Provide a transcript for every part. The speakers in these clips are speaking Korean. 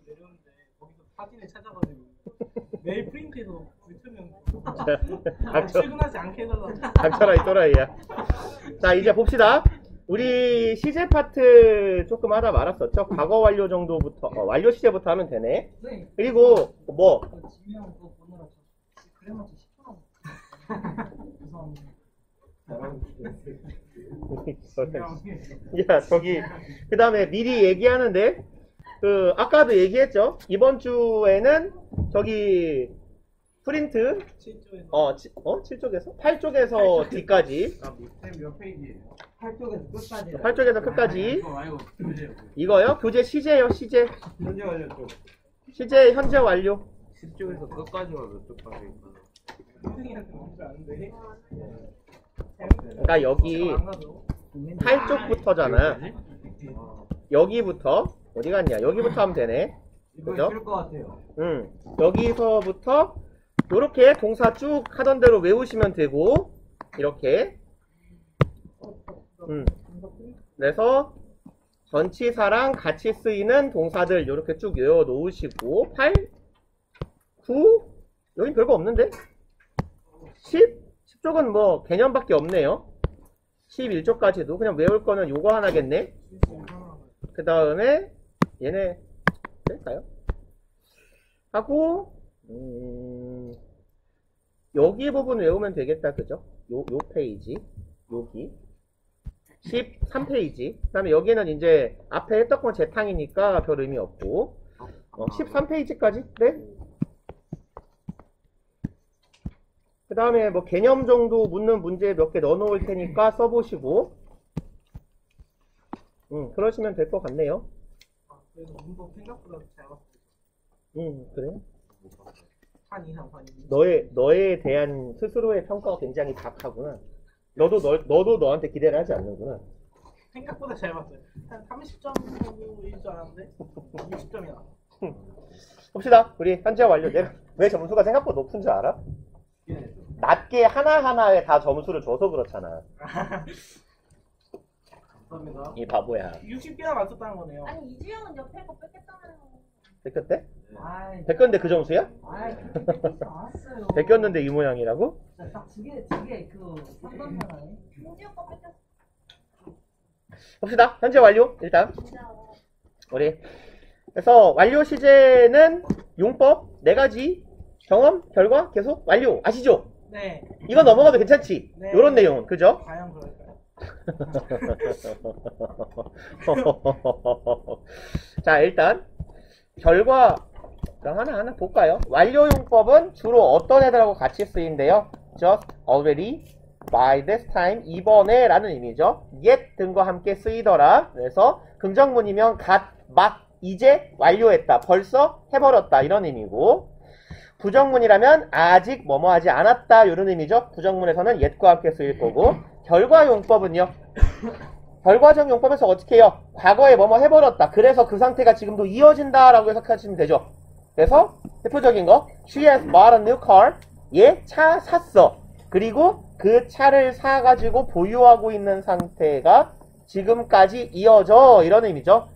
내렸는데 거기서 사진을 찾아가지고 매일 프린트해서 불트면 출근하지 않게 해달라고. 닥쳐라 이 또라이야. 자 이제 봅시다. 우리 시제 파트 조금 하다 말았었죠. 과거 완료 정도부터 완료 시제부터 하면 되네. 네. 그리고 뭐 지명 그거 보느라 그래마치 10분 하고. 죄송합니다. 야 저기 그 다음에 미리 얘기하는데 그 아까도 얘기했죠. 이번 주에는 저기 프린트 7조에서 7쪽에서 8쪽에서 D까지 밑에 몇 페이지예요? 8쪽에서 끝까지. 8쪽에서 끝까지 이거 말고 교재요. 이거요? 교재 시제요 시제 현재 완료 쪽. 시제 현재 완료 10쪽에서 끝까지만 몇 쪽까지 있구나. 선생님한테 뭔지 아는데. 그러니까 여기 8쪽부터잖아. 여기부터 어디 갔냐? 여기부터 하면 되네. 이거 그죠? 있을 것 같아요. 여기서부터 요렇게 동사 쭉 하던 대로 외우시면 되고 이렇게 그래서 전치사랑 같이 쓰이는 동사들 요렇게 쭉 외워 놓으시고 8, 9 여긴 별거 없는데 10쪽은 뭐 개념밖에 없네요. 11쪽까지도 그냥 외울 거는 요거 하나겠네. 그 다음에 얘네 될까요? 하고 여기 부분 외우면 되겠다. 그죠? 요 페이지 여기 13페이지 그 다음에 여기는 이제 앞에 했던 건 재탕이니까 별 의미 없고 13페이지까지 네? 그 다음에 뭐 개념 정도 묻는 문제 몇 개 넣어 놓을 테니까 써보시고 그러시면 될 것 같네요. 그래서 문법 생각보다 잘 봤어요. 그래? 한 이상 반 이상. 너에 대한 스스로의 평가가 굉장히 박하구나. 너도 너한테 기대를 하지 않는구나. 생각보다 잘 봤어요. 한 30점일 줄 알았는데 60점이야. 봅시다. 우리 현재 완료. 왜 점수가 생각보다 높은 줄 알아? 낮게 하나하나에 다 점수를 줘서 그렇잖아. 감사합니다. 이 바보야. 60개나 맞췄다는 거네요. 아니 이주영은 옆에 거 뺏겼잖아요. 뺏겼대? 아이, 뺏겼는데 그 점수야? 아이 그렇게 뺏기지 않았어요. 뺏겼는데 이 모양이라고? 딱두개그 상관하나요? 김지영 거 뺏겼어. 봅시다. 현재 완료. 일단 진짜. 우리 그래서 완료 시제는 용법 4가지 경험, 결과, 계속, 완료. 아시죠? 네. 이거 넘어가도 괜찮지? 네. 요런 내용은 그죠? 과연 그럴까요? 자 일단 결과 하나 볼까요? 완료용법은 주로 어떤 애들하고 같이 쓰인대요? just, already, by this time, 이번에 라는 의미죠. yet 등과 함께 쓰이더라. 그래서 긍정문이면 갓, 막, 이제 완료했다. 벌써 해버렸다. 이런 의미고 부정문이라면 아직 뭐뭐 하지 않았다. 이런 의미죠. 부정문에서는 yet과 함께 쓰일 거고 결과용법은요. 결과적 용법에서 어떻게 해요? 과거에 뭐뭐 해버렸다. 그래서 그 상태가 지금도 이어진다 라고 해석하시면 되죠. 그래서 대표적인 거 She has bought a new car. 얘 차 샀어. 그리고 그 차를 사가지고 보유하고 있는 상태가 지금까지 이어져. 이런 의미죠.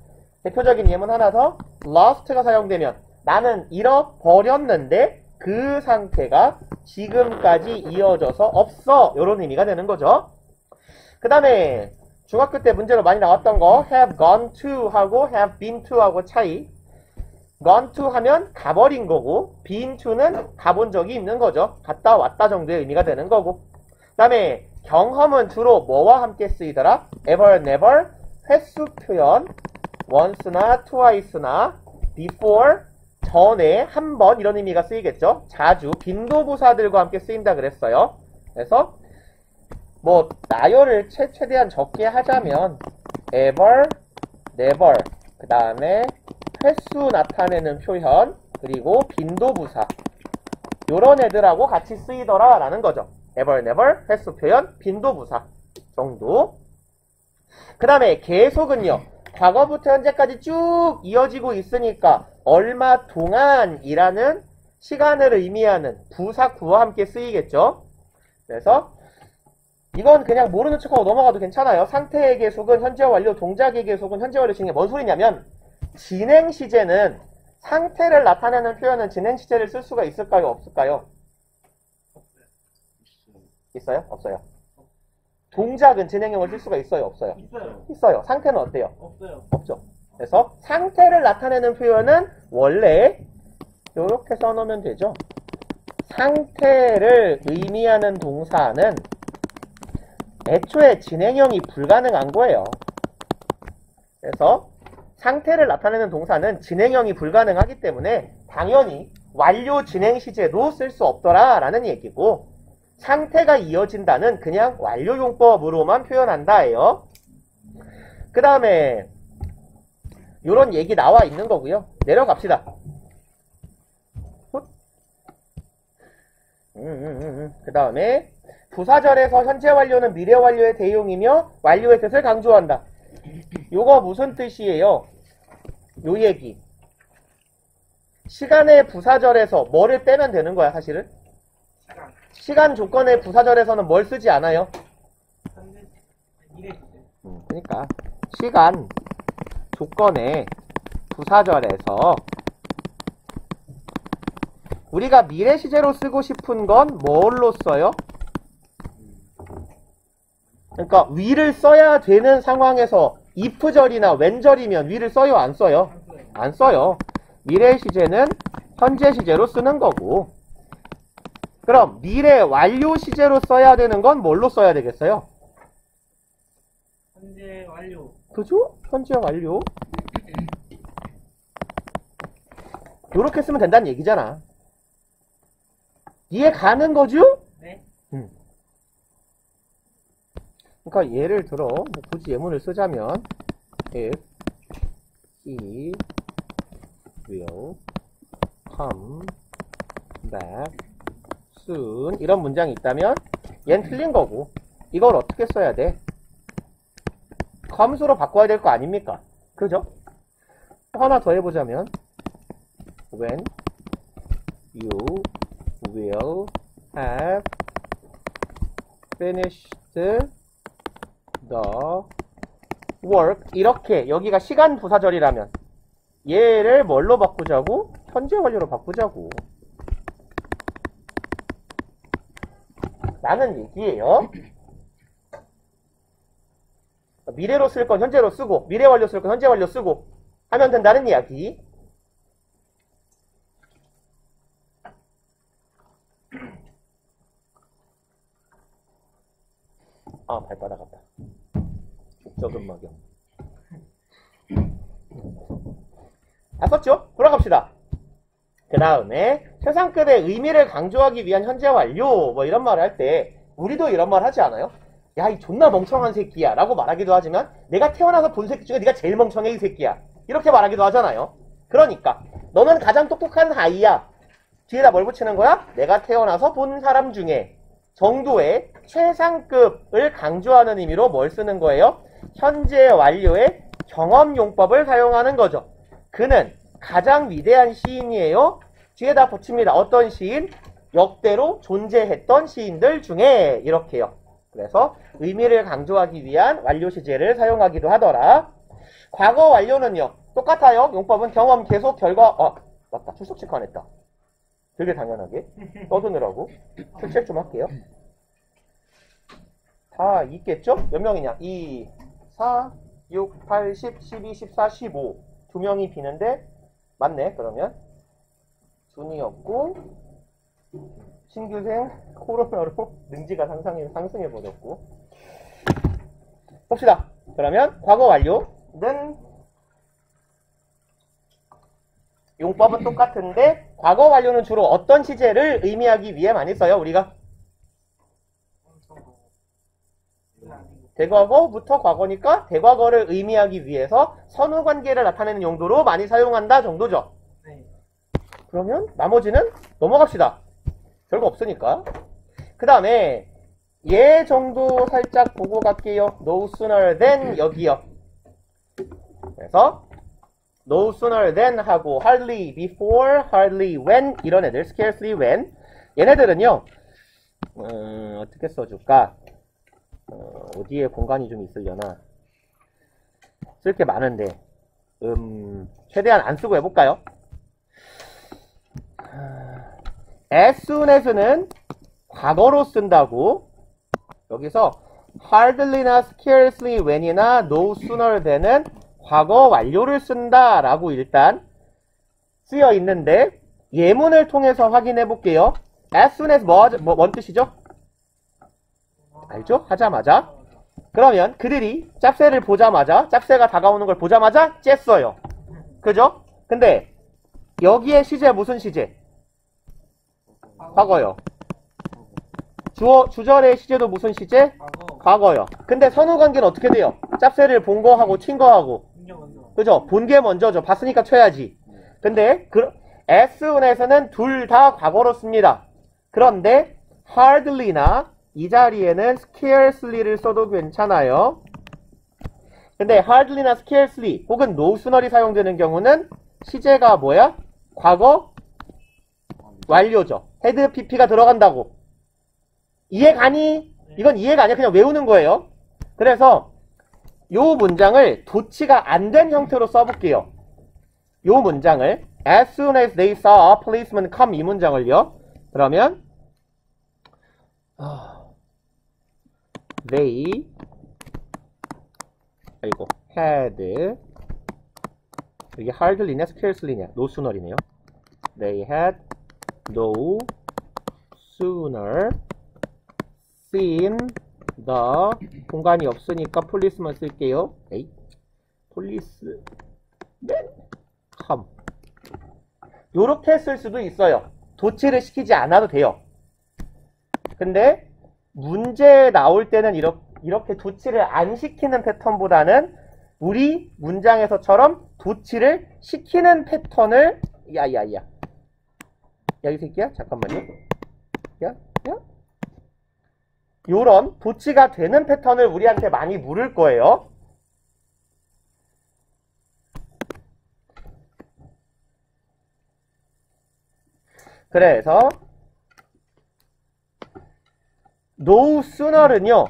대표적인 예문 하나 더 lost가 사용되면 나는 잃어버렸는데 그 상태가 지금까지 이어져서 없어. 이런 의미가 되는 거죠. 그 다음에 중학교 때 문제로 많이 나왔던 거 have gone to 하고 have been to 하고 차이. gone to 하면 가버린 거고 been to는 가본 적이 있는 거죠. 갔다 왔다 정도의 의미가 되는 거고 그 다음에 경험은 주로 뭐와 함께 쓰이더라? ever, never, 횟수 표현 once나 twice나 before, 전에, 한 번 이런 의미가 쓰이겠죠. 자주, 빈도부사들과 함께 쓰인다 그랬어요. 그래서 뭐 나열을 최대한 적게 하자면 ever, never, 그 다음에 횟수 나타내는 표현, 그리고 빈도부사 요런 애들하고 같이 쓰이더라 라는 거죠. ever, never, 횟수 표현, 빈도부사 정도. 그 다음에 계속은요. 과거부터 현재까지 쭉 이어지고 있으니까 얼마 동안이라는 시간을 의미하는 부사구와 함께 쓰이겠죠. 그래서 이건 그냥 모르는 척하고 넘어가도 괜찮아요. 상태의 계속은 현재 완료, 동작의 계속은 현재 완료 진행. 뭔 소리냐면 진행 시제는 상태를 나타내는 표현은 진행 시제를 쓸 수가 있을까요? 없을까요? 있어요? 없어요? 동작은 진행형을 쓸 수가 있어요? 없어요? 있어요. 있어요. 상태는 어때요? 없어요. 없죠. 그래서 상태를 나타내는 표현은 원래 이렇게 써놓으면 되죠. 상태를 의미하는 동사는 애초에 진행형이 불가능한 거예요. 그래서 상태를 나타내는 동사는 진행형이 불가능하기 때문에 당연히 완료 진행 시제도 쓸 수 없더라 라는 얘기고, 상태가 이어진다는 그냥 완료용법으로만 표현한다예요. 그 다음에 요런 얘기 나와 있는 거고요. 내려갑시다. 그 다음에 부사절에서 현재 완료는 미래 완료의 대용이며 완료의 뜻을 강조한다. 요거 무슨 뜻이에요? 요 얘기. 시간의 부사절에서 뭐를 빼면 되는 거야, 사실은? 시간 조건의 부사절에서는 뭘 쓰지 않아요? 현재 미래 시제. 그러니까 시간 조건의 부사절에서 우리가 미래 시제로 쓰고 싶은 건 뭘로 써요? 그러니까 위를 써야 되는 상황에서 if절이나 when절이면 위를 써요, 안 써요? 안 써요. 안 써요. 미래 시제는 현재 시제로 쓰는 거고, 그럼 미래 완료 시제로 써야 되는 건 뭘로 써야 되겠어요? 현재 완료. 그죠? 현재 완료. 요렇게 쓰면 된다는 얘기잖아. 이해 가는 거죠? 네. 그러니까 예를 들어 뭐 굳이 예문을 쓰자면 if he will come back soon 이런 문장이 있다면 얘는 틀린 거고, 이걸 어떻게 써야 돼? come으로 바꿔야 될 거 아닙니까? 그죠? 하나 더 해보자면 when you will have finished the work, 이렇게 여기가 시간 부사절이라면 얘를 뭘로 바꾸자고? 현재 완료로 바꾸자고 라는 얘기예요. 미래로 쓸 건 현재로 쓰고 미래 완료 쓸 건 현재 완료 쓰고 하면 된다는 이야기. 아, 발바닥 아파. 족저근막염. 아팠죠? 돌아갑시다. 그 다음에 최상급의 의미를 강조하기 위한 현재 완료 뭐 이런 말을 할 때 우리도 이런 말 하지 않아요? 야, 이 존나 멍청한 새끼야 라고 말하기도 하지만 내가 태어나서 본 새끼 중에 네가 제일 멍청해 이 새끼야 이렇게 말하기도 하잖아요. 그러니까 너는 가장 똑똑한 아이야. 뒤에다 뭘 붙이는 거야? 내가 태어나서 본 사람 중에 정도의 최상급을 강조하는 의미로 뭘 쓰는 거예요? 현재 완료의 경험용법을 사용하는 거죠. 그는 가장 위대한 시인이에요. 뒤에다 붙입니다. 어떤 시인? 역대로 존재했던 시인들 중에 이렇게요. 그래서 의미를 강조하기 위한 완료 시제를 사용하기도 하더라. 과거 완료는요. 똑같아요. 용법은 경험, 계속, 결과. 맞다. 출석 체크 안 했다. 되게 당연하게 떠드느라고 출첵 좀 할게요. 다 있겠죠? 몇 명이냐? 2, 4, 6, 8, 10, 12, 14, 15 두 명이 비는데 맞네. 그러면 준이었고 신규생 코로나로 능지가 상승해버렸고. 봅시다. 그러면 과거 완료는 용법은 똑같은데 과거 완료는 주로 어떤 시제를 의미하기 위해 많이 써요? 우리가 대과거부터 과거니까 대과거를 의미하기 위해서 선후관계를 나타내는 용도로 많이 사용한다 정도죠. 네. 그러면 나머지는 넘어갑시다. 별거 없으니까. 그 다음에 얘 정도 살짝 보고 갈게요. No sooner than 여기요. 그래서 no sooner than 하고 hardly before, hardly when 이런 애들, scarcely when 얘네들은요 어떻게 써줄까? 어디에 공간이 좀 있으려나? 쓸 게 많은데 최대한 안 쓰고 해볼까요? as soon as는 과거로 쓴다고. 여기서 hardly나 scarcely when이나 no sooner than은 과거 완료를 쓴다라고 일단 쓰여 있는데 예문을 통해서 확인해 볼게요. as soon as 뭔 뜻이죠? 알죠? 하자마자. 그러면 그들이 짭새를 보자마자, 짭새가 다가오는 걸 보자마자 쬐어요. 그죠? 근데 여기에 시제 무슨 시제? 과거요. 주절의 시제도 무슨 시제? 과거요. 근데 선후관계는 어떻게 돼요? 짭새를 본 거하고 튄 거하고. 그죠? 본 게 먼저죠. 봤으니까 쳐야지. 근데 as soon as는 둘 다 과거로 씁니다. 그런데 hardly나 이 자리에는 scarcely를 써도 괜찮아요. 근데 hardly나 scarcely 혹은 no sooner이 사용되는 경우는 시제가 뭐야? 과거 완료죠. had pp가 들어간다고. 이해가니? 이건 이해가 아니야. 그냥 외우는 거예요. 그래서 요 문장을 도치가 안 된 형태로 써볼게요. 요 문장을 as soon as they saw a policeman come 이 문장을요. 그러면 they had 이게 hardly냐 scarcely냐 no sooner이네요. They had no sooner seen the 공간이 없으니까 police만 쓸게요. 에이, policeman come 요렇게 쓸 수도 있어요. 도치를 시키지 않아도 돼요. 근데 문제 나올 때는 이렇게 도치를 안 시키는 패턴보다는 우리 문장에서처럼 도치를 시키는 패턴을 야이 새끼야 잠깐만요. 야 요런 도치가 되는 패턴을 우리한테 많이 물을 거예요. 그래서 no sooner은요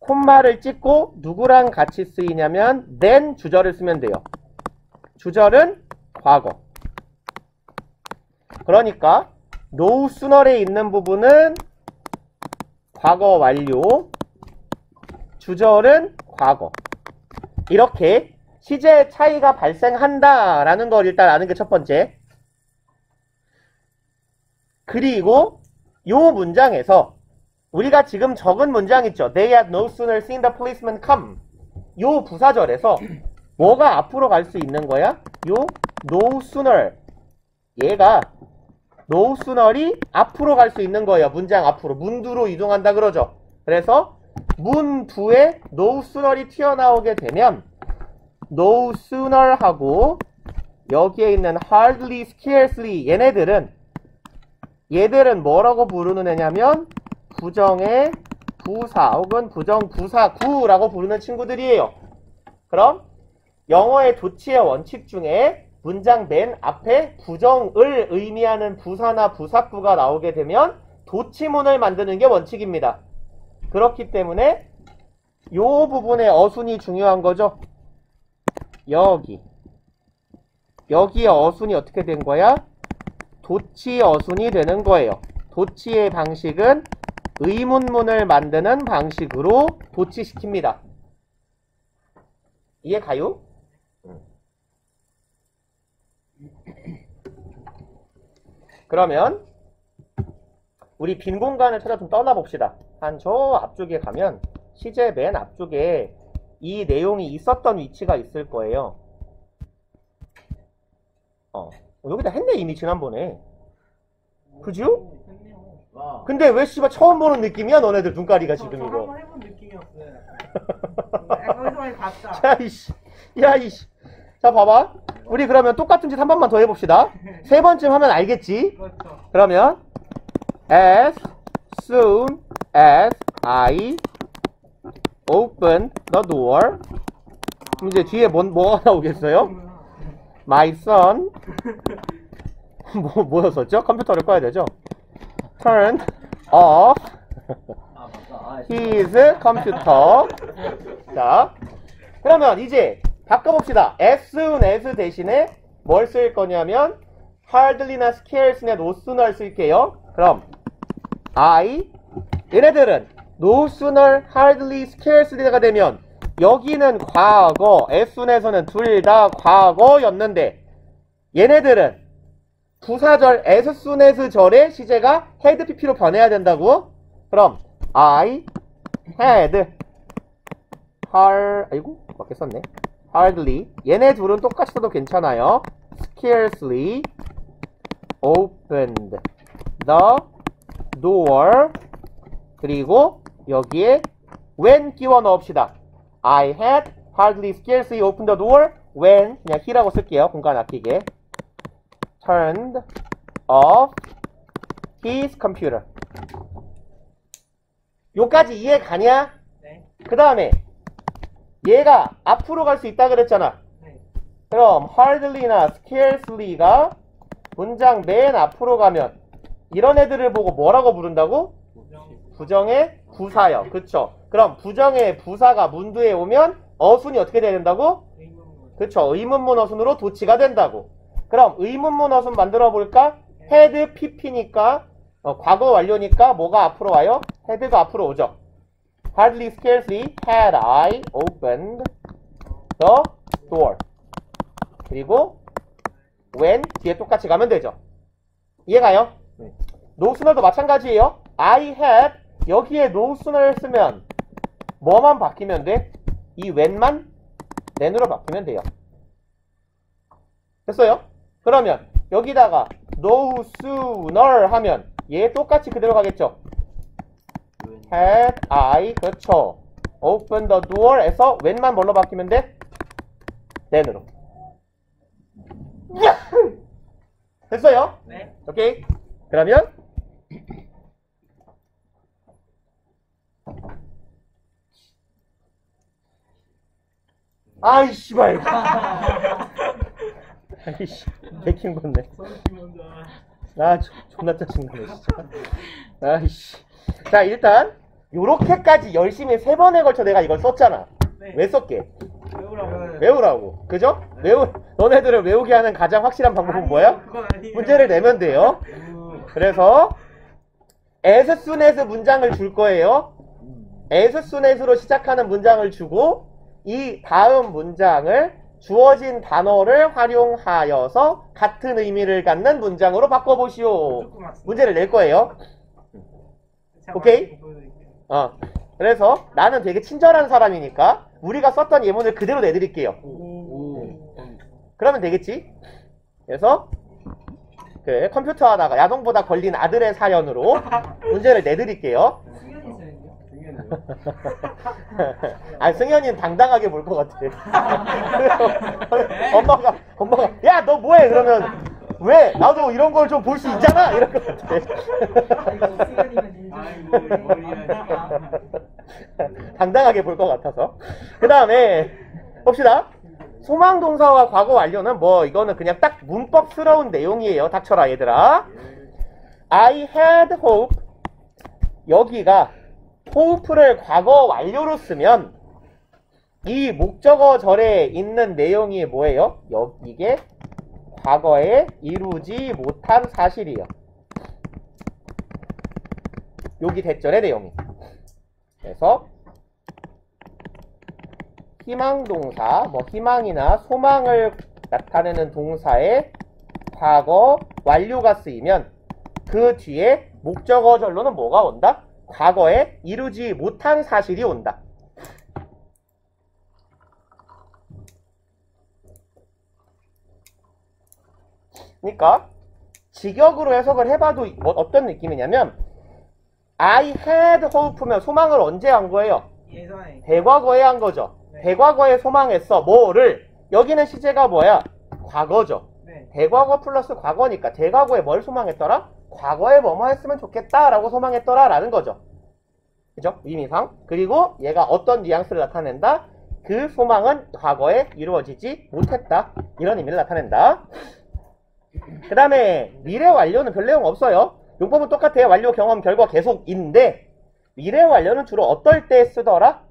콤마를 찍고 누구랑 같이 쓰이냐면 then 주절을 쓰면 돼요. 주절은 과거. 그러니까 no sooner에 있는 부분은 과거 완료, 주절은 과거. 이렇게 시제 차이가 발생한다라는 걸 일단 아는 게 첫 번째. 그리고 요 문장에서 우리가 지금 적은 문장 있죠. They had no sooner seen the policeman come. 요 부사절에서 뭐가 앞으로 갈 수 있는 거야? 요 no sooner. 얘가 no sooner이 앞으로 갈 수 있는 거예요. 문장 앞으로. 문두로 이동한다 그러죠. 그래서 문두에 no sooner이 튀어나오게 되면 no sooner 하고 여기에 있는 hardly, scarcely 얘들은 뭐라고 부르는 애냐면 부정의 부사 혹은 부정부사구라고 부르는 친구들이에요. 그럼 영어의 도치의 원칙 중에 문장 맨 앞에 부정을 의미하는 부사나 부사구가 나오게 되면 도치문을 만드는 게 원칙입니다. 그렇기 때문에 요 부분의 어순이 중요한 거죠. 여기에 어순이 어떻게 된 거야? 도치 어순이 되는 거예요. 도치의 방식은 의문문을 만드는 방식으로 도치시킵니다. 이해 가요? 그러면 우리 빈 공간을 찾아 좀 떠나봅시다. 한 저 앞쪽에 가면 시제 맨 앞쪽에 이 내용이 있었던 위치가 있을 거예요. 여기다 했네 이미 지난번에. 그죠? 근데 왜 씨발 처음 보는 느낌이야 너네들 눈가리가 지금 이거. 한번 해본 느낌이었어요. 거기서 많이 봤다. 야이씨. 자 봐봐. 우리 그러면 똑같은 짓 한 번만 더 해봅시다. 세 번쯤 하면 알겠지? 그렇죠. 그러면 as soon as I open the door. 그럼 이제 뒤에 뭐가 나오겠어요? My son 뭐였었죠? 컴퓨터를 꺼야 되죠? Turn off his computer. 자, 그러면 이제 바꿔봅시다. as soon as 대신에 뭘 쓸 거냐면 hardly나 scarce나 no sooner 쓸게요. 그럼 얘네들은 no sooner, hardly, scarcely가 되면 여기는 과거, as soon에서는 둘 다 과거였는데 얘네들은 부사절 as soon as 절의 시제가 had pp로 변해야 된다고? 그럼 I had 맞게 썼네. hardly 얘네 둘은 똑같이 써도 괜찮아요. scarcely opened the door 그리고 여기에 when 끼워 넣읍시다. I had hardly scarcely opened the door when 그냥 he라고 쓸게요. 공간 아끼게. turned off his computer. 요까지 이해 가냐? 네. 그 다음에 얘가 앞으로 갈 수 있다 그랬잖아. 네. 그럼 hardly나 scarcely가 문장 맨 앞으로 가면 이런 애들을 보고 뭐라고 부른다고? 부정의 부사요. 그쵸? 그럼 부정의 부사가 문두에 오면 어순이 어떻게 돼야 된다고? 그쵸? 의문문 어순으로 도치가 된다고. 그럼 의문문 어순 만들어 볼까? had pp니까 과거 완료니까 뭐가 앞으로 와요? had가 앞으로 오죠. hardly scarcely had I opened the door. 그리고 when 뒤에 똑같이 가면 되죠. 이해가요? no sooner도 마찬가지예요. I had 여기에 no sooner 쓰면 뭐만 바뀌면 돼? 이 when만 then으로 바뀌면 돼요. 됐어요? 그러면 여기다가 no sooner 하면 얘 똑같이 그대로 가겠죠. had I 그렇죠. open the door에서 when만 뭘로 바뀌면 돼? then으로. 됐어요? 네. 오케이. 그러면 아이 씨발. 아이씨 개킹 건네. 아 존나 짜증나네 진짜. 아이씨. 자 일단 요렇게까지 열심히 3번에 걸쳐 내가 이걸 썼잖아. 네. 왜 썼게? 외우라고. 외우라고. 그죠? 너네들을 외우게 하는 가장 확실한 방법은 뭐야? 그건 아니에요. 문제를 내면 돼요. 그래서 as soon as 문장을 줄 거예요. as soon as로 시작하는 문장을 주고 이 다음 문장을 주어진 단어를 활용하여서 같은 의미를 갖는 문장으로 바꿔보시오. 문제를 낼 거예요. 오케이? 그래서 나는 되게 친절한 사람이니까 우리가 썼던 예문을 그대로 내드릴게요. 그러면 되겠지? 그래서 그 컴퓨터 하다가 야동보다 걸린 아들의 사연으로 문제를 내드릴게요. 아 승현이는 당당하게 볼 것 같아. 엄마가 야 너 뭐해 그러면 왜 나도 이런 걸 좀 볼 수 있잖아 이럴 것 같아. 당당하게 볼 것 같아서. 그 다음에 봅시다. 소망동사와 과거 완료는 뭐 이거는 그냥 딱 문법스러운 내용이에요. 닥쳐라 얘들아. I had hope. 여기가 hope를 과거 완료로 쓰면 이 목적어절에 있는 내용이 뭐예요? 이게 과거에 이루지 못한 사실이에요. 여기 대절의 내용이. 그래서 희망동사, 뭐 희망이나 소망을 나타내는 동사에 과거 완료가 쓰이면 그 뒤에 목적어절로는 뭐가 온다? 과거에 이루지 못한 사실이 온다. 그러니까 직역으로 해석을 해봐도 어떤 느낌이냐면 I had hope면 소망을 언제 한 거예요? 예전에. 대과거에 한 거죠. 네. 대과거에 소망했어. 뭐를? 여기는 시제가 뭐야? 과거죠. 네. 대과거 플러스 과거니까 대과거에 뭘 소망했더라? 과거에 뭐뭐 했으면 좋겠다 라고 소망했더라 라는 거죠. 그죠? 의미상. 그리고 얘가 어떤 뉘앙스를 나타낸다? 그 소망은 과거에 이루어지지 못했다. 이런 의미를 나타낸다. 그 다음에 미래 완료는 별 내용 없어요. 용법은 똑같아요. 완료, 경험, 결과 계속인데 미래 완료는 주로 어떨 때 쓰더라?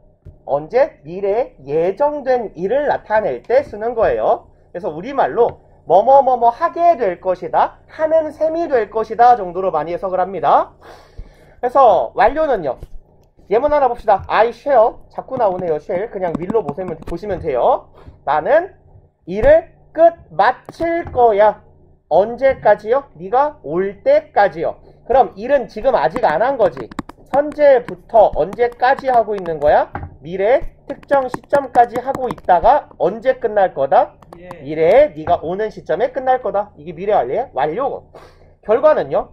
언제? 미래에 예정된 일을 나타낼 때 쓰는 거예요. 그래서 우리말로 뭐뭐뭐뭐 하게 될 것이다, 하는 셈이 될 것이다 정도로 많이 해석을 합니다. 그래서 완료는요, 예문 하나 봅시다. I shall, 자꾸 나오네요. shall, 그냥 will로 보시면 돼요. 나는 일을 끝 마칠 거야. 언제까지요? 네가 올 때까지요. 그럼 일은 지금 아직 안 한 거지. 현재부터 언제까지 하고 있는 거야? 미래 특정 시점까지 하고 있다가 언제 끝날 거다? 미래에 네가 오는 시점에 끝날 거다. 이게 미래 완료의 완료. 결과는요,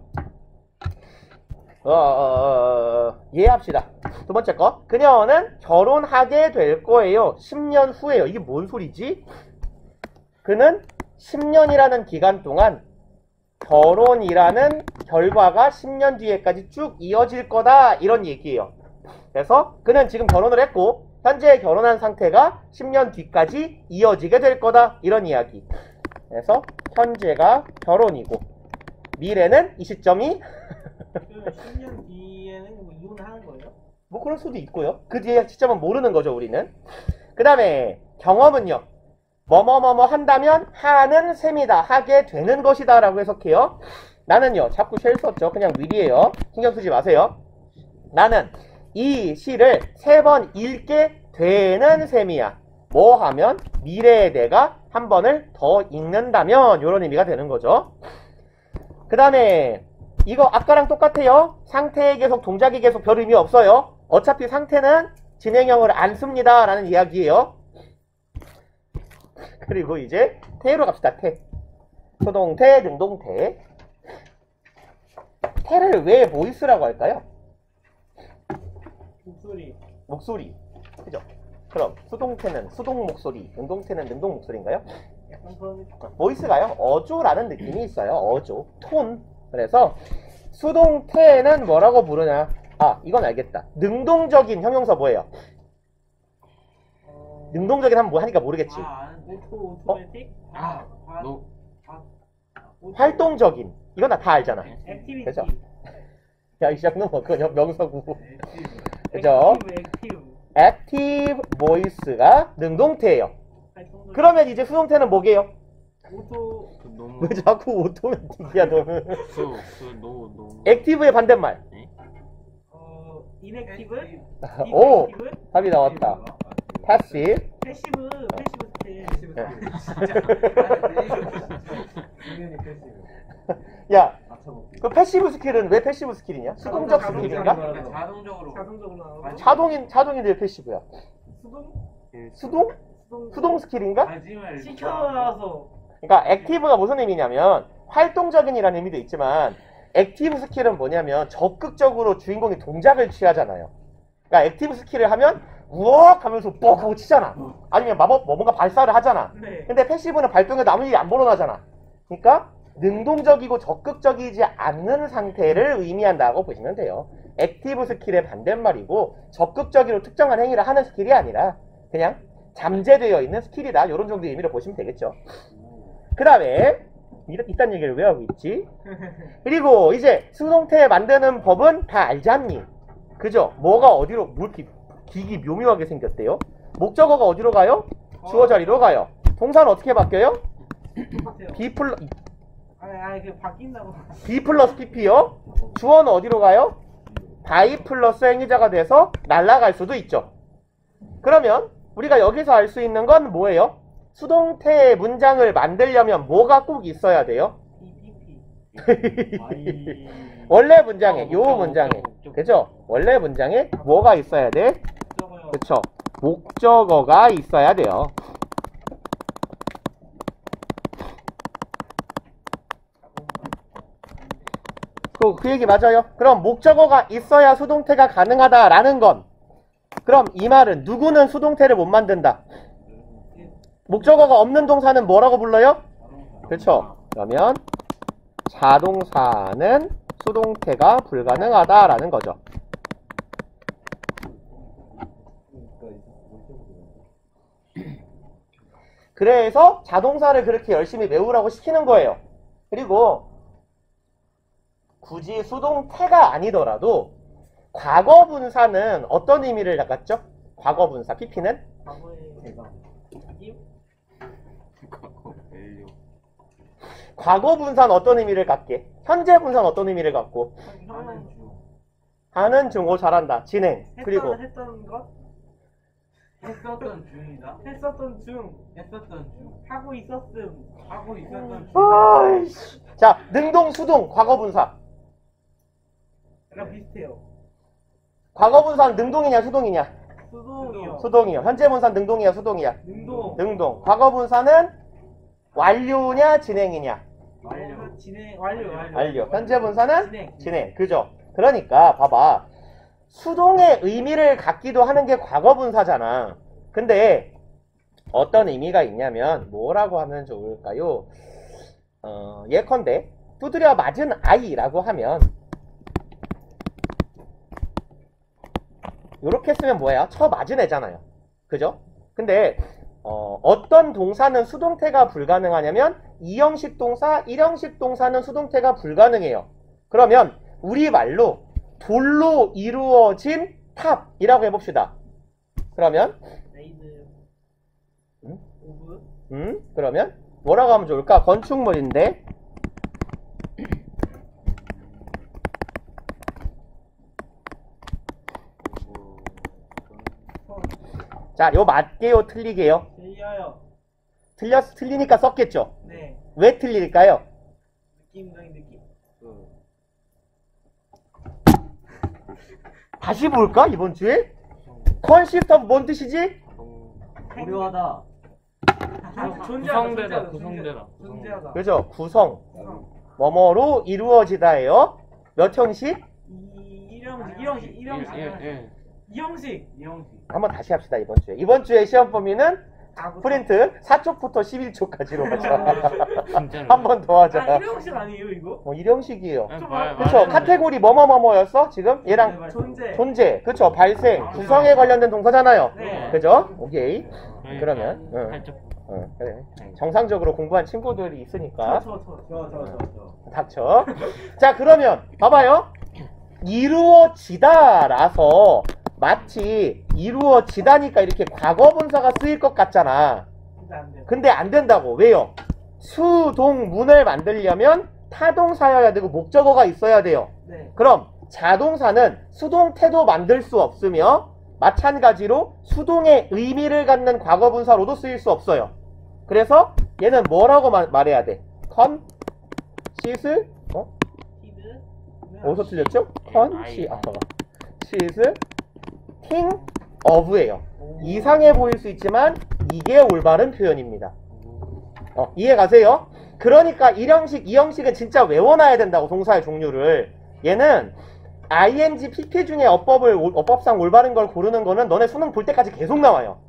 이해합시다. 두 번째 거, 그녀는 결혼하게 될 거예요. 10년 후에요. 이게 뭔 소리지? 그는 10년이라는 기간 동안 결혼이라는 결과가 10년 뒤에까지 쭉 이어질 거다, 이런 얘기예요. 그래서 그는 지금 결혼을 했고 현재 결혼한 상태가 10년 뒤까지 이어지게 될 거다, 이런 이야기. 그래서 현재가 결혼이고 미래는 이 시점이 10년 뒤에는 뭐 이혼하는 거예요? 뭐 그럴 수도 있고요. 그 뒤에 시점은 모르는 거죠, 우리는. 그 다음에 경험은요, 뭐뭐뭐뭐 한다면 하는 셈이다, 하게 되는 것이다 라고 해석해요. 나는요, 자꾸 쉘 썼죠. 그냥 will이에요. 신경 쓰지 마세요. 나는 이 시를 3번 읽게 되는 셈이야. 뭐 하면? 미래의 내가 한 번을 더 읽는다면, 이런 의미가 되는 거죠. 그 다음에 이거 아까랑 똑같아요. 상태의 계속, 동작의 계속 별 의미 없어요. 어차피 상태는 진행형을 안 씁니다 라는 이야기예요. 그리고 이제 태로 갑시다. 태. 수동태, 능동태. 태를 왜 보이스라고 할까요? 목소리. 그죠? 그럼 수동태는 수동 목소리, 능동태는 능동 목소리인가요? 약간 그런 보이스가요, 어조라는 느낌이 있어요. 어조, 톤. 그래서 수동태는 뭐라고 부르냐? 아, 이건 알겠다. 능동적인 형용사 뭐예요? 능동적인 하면 뭐 하니까 모르겠지. 오토매틱? 너 활동적인. 이건 다 알잖아. 액티비티. 그죠? 야, 이 시작 놈 그냥 명사구. 그죠? active voice가 능동태예요. 그러면 이제 수동태는 뭐게요? 오토 너무 왜 자꾸 오토매틱이야, 너는? 너무 액티브의 반대말. 인액티브? 오, 답이 나왔다. passive. 패시브 스킬. 야, 그 패시브 스킬은 왜 패시브 스킬이냐? 수동적 스킬인가? 자동적으로 자동적으로 나오고. 자동인데 왜 패시브야? 수동? 수동 스킬인가? 시켜놔서. 그러니까 액티브가 무슨 의미냐면 활동적인이라는 의미도 있지만, 액티브 스킬은 뭐냐면 적극적으로 주인공이 동작을 취하잖아요. 그러니까 액티브 스킬을 하면 우억 하면서 뻑 하고 치잖아. 아니면 뭔가 발사를 하잖아. 네. 근데 패시브는 발동해도 아무 일이 안 벌어나잖아. 그러니까 능동적이고 적극적이지 않는 상태를 의미한다고 보시면 돼요. 액티브 스킬의 반대말이고, 적극적으로 특정한 행위를 하는 스킬이 아니라 그냥 잠재되어 있는 스킬이다, 이런 정도의 의미로 보시면 되겠죠. 그 다음에 이딴 얘기를 왜 하고 있지? 그리고 이제 수동태 만드는 법은 다 알잖니? 그죠? 뭐가 어디로, 뭐 이렇게 기기 묘묘하게 생겼대요? 목적어가 어디로 가요? 주어 자리로 가요. 동사는 어떻게 바뀌어요? B 플러스 PP요? 주어는 어디로 가요? by 플러스 행위자가 돼서 날아갈 수도 있죠. 그러면 우리가 여기서 알 수 있는 건 뭐예요? 수동태 문장을 만들려면 뭐가 꼭 있어야 돼요? 원래 문장에, 요 문장에, 그죠? 원래 문장에 뭐가 있어야 돼? 그쵸? 목적어가 있어야 돼요. 그 얘기 맞아요? 그럼 목적어가 있어야 수동태가 가능하다라는 건, 그럼 이 말은 누구는 수동태를 못 만든다? 목적어가 없는 동사는 뭐라고 불러요? 그렇죠. 그러면 자동사는 수동태가 불가능하다라는 거죠. 그래서 자동사를 그렇게 열심히 외우라고 시키는 거예요. 그리고 굳이 수동태가 아니더라도 과거분사는 어떤 의미를 갖죠? 과거분사, PP는? 과거 분사는 어떤 의미를 갖게? 현재 분사는 어떤 의미를 갖고? 하는 중. 하는 중. 오, 잘한다. 진행. 그리고 했던 것? 했었던 중이다. 했었던 중. 했었던 중. 하고 있었음. 하고 있었던 중. 아이씨. 자, 능동, 수동, 과거 분사. 약간 비슷해요. 과거 분사는 능동이냐, 수동이냐? 수동이요. 수동이요. 현재 분사는 능동이야, 수동이야? 능동. 능동. 과거 분사는 완료냐, 진행이냐? 완료. 진행. 완료. 완료. 현재 분사는 진행. 진행. 그죠? 그러니까 봐봐. 수동의 의미를 갖기도 하는 게 과거 분사잖아. 근데 어떤 의미가 있냐면 뭐라고 하면 좋을까요? 예컨대 두드려 맞은 아이라고 하면 요렇게 쓰면 뭐예요? 쳐 맞은 애잖아요. 그죠? 근데 어떤 동사는 수동태가 불가능하냐면 이형식 동사, 일형식 동사는 수동태가 불가능해요. 그러면 우리말로 돌로 이루어진 탑이라고 해봅시다. 그러면 레이드. 응? 오브. 그러면 뭐라고 하면 좋을까? 건축물인데 자, 요 맞게요, 틀리게요? 들려요. 틀리니까 썼겠죠? 네. 왜 틀릴까요? 느낌적인 느낌. 다시 볼까? 이번 주에? consist of 뭔 뜻이지? 고려하다. 존재하다. 구성되다. 존재하다. 그죠? 구성. 뭐뭐로 이루어지다예요. 몇 형식? 이형식. 한번 다시 합시다, 이번 주에. 이번 주에 시험 범위는 프린트 4쪽부터 11쪽까지로 하자. 진짜로. 한 번 더 하자. 일형식 아니에요 이거? 일형식이에요. 말- 그쵸? 말은- 카테고리 뭐뭐뭐뭐였어? 지금? 얘랑 존재. 존재. 그쵸? 발생. 구성에 관련된 동사잖아요. 네. 그죠? 오케이. 그러면, 응. 살짝. 그래. 정상적으로 공부한 친구들이 있으니까. 저. 닥쳐. 자, 그러면 봐봐요. 이루어지다라서 마치 이루어지다니까 이렇게 과거 분사가 쓰일 것 같잖아. 근데 안 돼요. 근데 안 된다고. 왜요? 수동문을 만들려면 타동사여야 되고 목적어가 있어야 돼요. 네. 그럼 자동사는 수동태도 만들 수 없으며 마찬가지로 수동의 의미를 갖는 과거 분사로도 쓰일 수 없어요. 그래서 얘는 뭐라고 말해야 돼? 시스? 히드. 어디서 틀렸죠? 시스 팅 어브예요. 이상해 보일 수 있지만 이게 올바른 표현입니다. 이해 가세요? 그러니까 1형식, 2형식은 진짜 외워놔야 된다고, 동사의 종류를. 얘는 ing, pp 중에 어법상 올바른 걸 고르는 거는 너네 수능 볼 때까지 계속 나와요.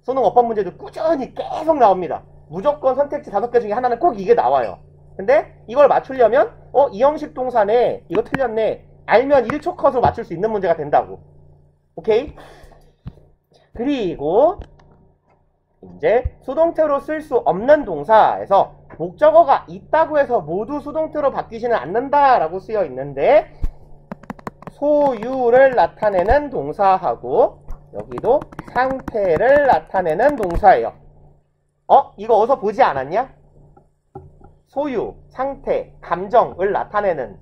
수능 어법 문제도 꾸준히 계속 나옵니다. 무조건 선택지 5개 중에 하나는 꼭 이게 나와요. 근데 이걸 맞추려면 2형식 동사네, 이거 틀렸네, 알면 1초 컷으로 맞출 수 있는 문제가 된다고. 오케이? 그리고 이제 수동태로 쓸 수 없는 동사에서 목적어가 있다고 해서 모두 수동태로 바뀌지는 않는다라고 쓰여 있는데, 소유를 나타내는 동사하고 여기도 상태를 나타내는 동사예요. 이거 어디서 보지 않았냐? 소유, 상태, 감정을 나타내는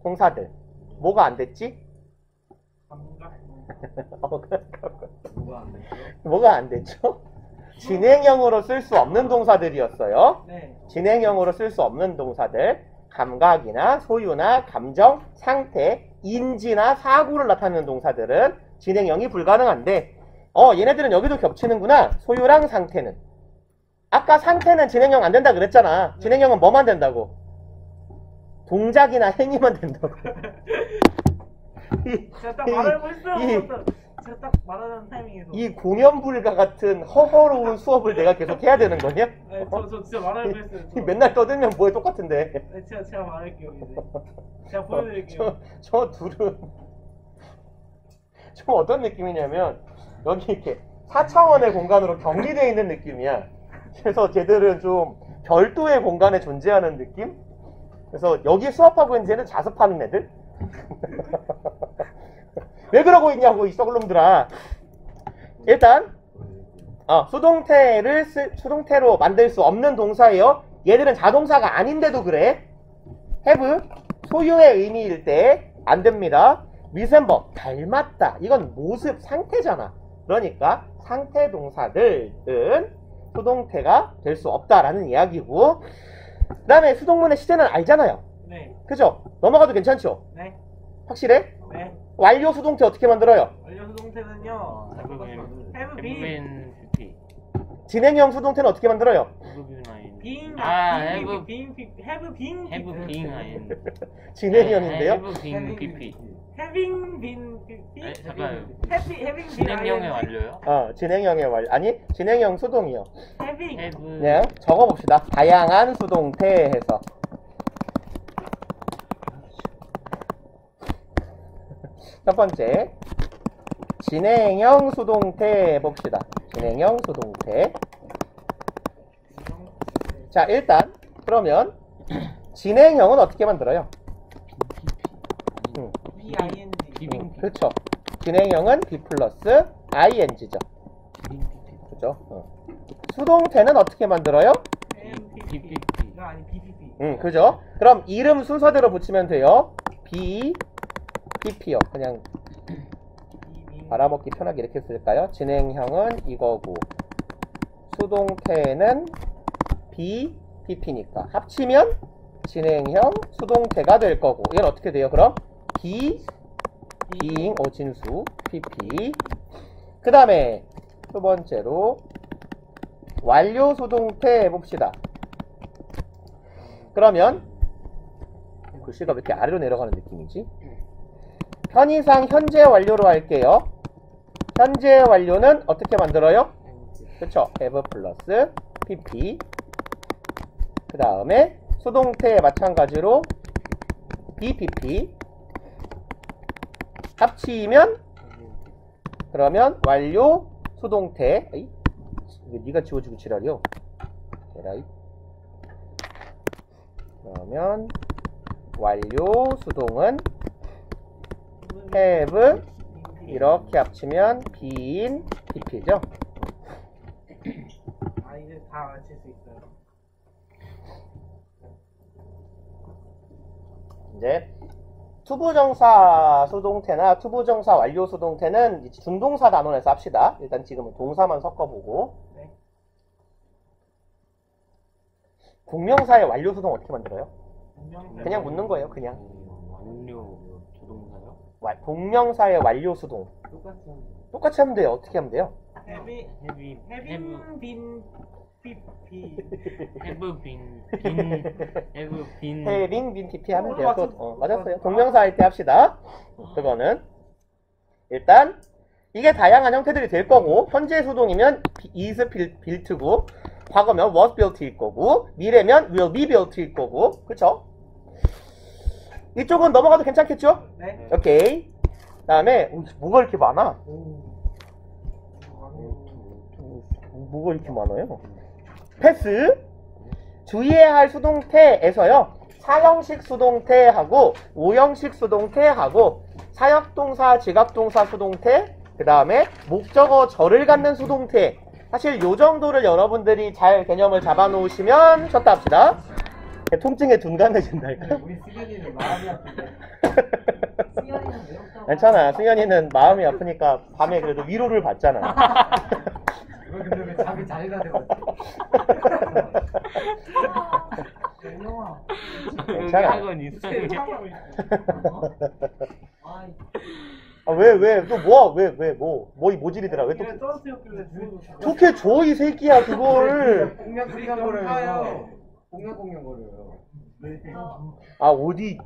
동사들 뭐가 안 됐지? 뭐가 안 됐죠? 진행형으로 쓸 수 없는 동사들이었어요. 네. 진행형으로 쓸 수 없는 동사들, 감각이나 소유나 감정, 상태, 인지나 사고를 나타내는 동사들은 진행형이 불가능한데, 얘네들은 여기도 겹치는구나. 소유랑 상태는. 아까 상태는 진행형 안 된다 그랬잖아. 진행형은 뭐만 된다고? 동작이나 행위만 된다고. 제가 딱 말하고 있어요. 제가 딱 말하는 타이밍에서. 이 공연불가 같은 허허로운 수업을 내가 계속 해야 되는 거냐? 네, 저 진짜 말하고 있어요. 맨날 떠들면 뭐해, 똑같은데. 네, 제가 말할게요 이제. 제가 보여드릴게요. 저 둘은 좀 어떤 느낌이냐면 여기 이렇게 4차원의 공간으로 격리되어 있는 느낌이야. 그래서 쟤들은 좀 별도의 공간에 존재하는 느낌? 그래서 여기 수업하고 있는 쟤는 자습하는 애들? 왜 그러고 있냐고, 이 썩을놈들아. 일단 수동태로 만들 수 없는 동사예요. 얘들은 자동사가 아닌데도 그래. have 소유의 의미일 때 안 됩니다. resemble 닮았다. 이건 모습, 상태잖아. 그러니까 상태 동사들은 수동태가 될 수 없다라는 이야기고, 그 다음에 수동문의 시제는 알잖아요. 네. 그죠? 넘어가도 괜찮죠? 네. 확실해? 네. 완료 수동태 어떻게 만들어요? 완료 수동태는요. have have been. been PP. 진행형 수동태는 어떻게 만들어요? have been ing. being have have been been ing. 진행형인데요? have been PP. having been 에, 잠깐. having been 진행형의 완료요? 진행형의 아니 진행형 수동이요. having have 그냥 적어봅시다. 다양한 수동태 해서. 첫 번째 진행형 수동태 봅시다. 진행형 수동태. 자, 일단 그러면 진행형은 어떻게 만들어요? b-ing 그렇죠. 진행형은 be 플러스 ing죠. 그죠? 수동태는 어떻게 만들어요? PPP가 아니 PPP. 그죠? 그럼 이름 순서대로 붙이면 돼요. be, pp요. 그냥 알아먹기 편하게 이렇게 쓸까요? 진행형은 이거고 수동태는 be, pp니까 합치면 진행형 수동태가 될 거고, 이건 어떻게 돼요? 그럼 be, being, 진수, pp. 그 다음에 두 번째로 완료 수동태 봅시다. 그러면 글씨가 왜 이렇게 아래로 내려가는 느낌이지? 편의상 현재 완료로 할게요. 현재 완료는 어떻게 만들어요? 그쵸? have 플러스 pp. 그 다음에 수동태 마찬가지로 bpp. 합치면 그러면 완료 수동태. 에이? 왜 니가 지워주고 지랄이요? 에라이. 그러면 완료 수동은 have 이렇게 합치면 been pp죠. 아 이제 다 맞힐 수 있어요. 이제 투부정사 수동태나 투부정사 완료 수동태는 준동사 단원에서 합시다. 일단 지금은 동사만 섞어보고. 네. 동명사의 완료 수동 어떻게 만들어요? 분명 그냥 묻는 거예요. 그냥 완료 조동사요? 동명사의 완료 수동 똑같이 하면 돼요. 어떻게 하면 돼요? having been PP. have been having been pp 하면 돼요. 맞았어요. 동명사 할 때 합시다. 그거는 일단 이게 다양한 형태들이 될 거고, 현재 수동이면 is built고, 과거면 was built일 거고, 미래면 will be built일 거고, 그쵸? 이쪽은 넘어가도 괜찮겠죠? 네. 오케이. 다음에 뭐가 이렇게 많아? 뭐가 이렇게 많아요? 패스. 주의해야 할 수동태에서요, 사형식 수동태하고 오형식 수동태하고 사역동사, 지각동사 수동태, 그 다음에 목적어 절을 갖는 수동태, 사실 요 정도를 여러분들이 잘 개념을 잡아 놓으시면 쳤다 합시다. 통증에 둔감해진달까? 우리 승현이는 마음이 아픈데. 승현이는 외롭다고. 괜찮아. 승현이는 마음이 아프니까 밤에 그래도 위로를 받잖아. 근데 왜 자기 자리가 되고 영영아. 괜찮아. 학원 이상해. 아이. 왜, 또 뭐, 뭐, 이 모질이더라. 왜 또, 이게 떨어뜨렸길래 죽어도 좋게 줘, 이 새끼야, 그걸. 공략거려요. 공략거려요. 어디,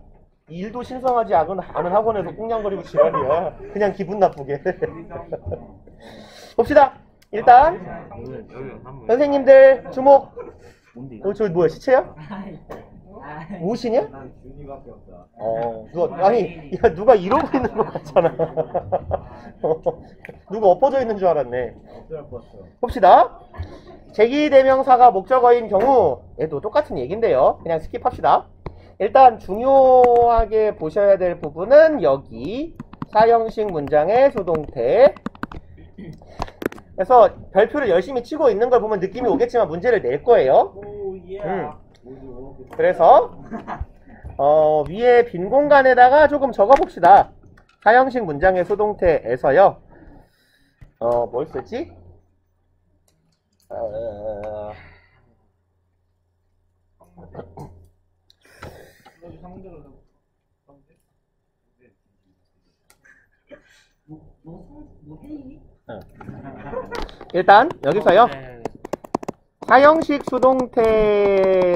일도 신성하지 않은 학원에서 꽁냥거리고 지랄이야. 그냥 기분 나쁘게. 봅시다. 일단, 선생님들, 주목. 저 뭐야, 시체야? 무엇이냐? 난 준이밖에 없다. 누가 이러고 있는 것 같잖아. 누가 엎어져 있는 줄 알았네. 어쩔 뻔했어. 봅시다. 제기대명사가 목적어인 경우, 얘도 똑같은 얘기인데요. 그냥 스킵합시다. 일단 중요하게 보셔야 될 부분은 여기 사형식 문장의 수동태. 그래서 별표를 열심히 치고 있는 걸 보면 느낌이 오겠지만 문제를 낼 거예요. 오 예. 그래서 위에 빈 공간에다가 조금 적어봅시다. 사형식 문장의 수동태에서요. 뭘 쓰지? 뭐 회의? 일단 여기서요. 사형식 수동태를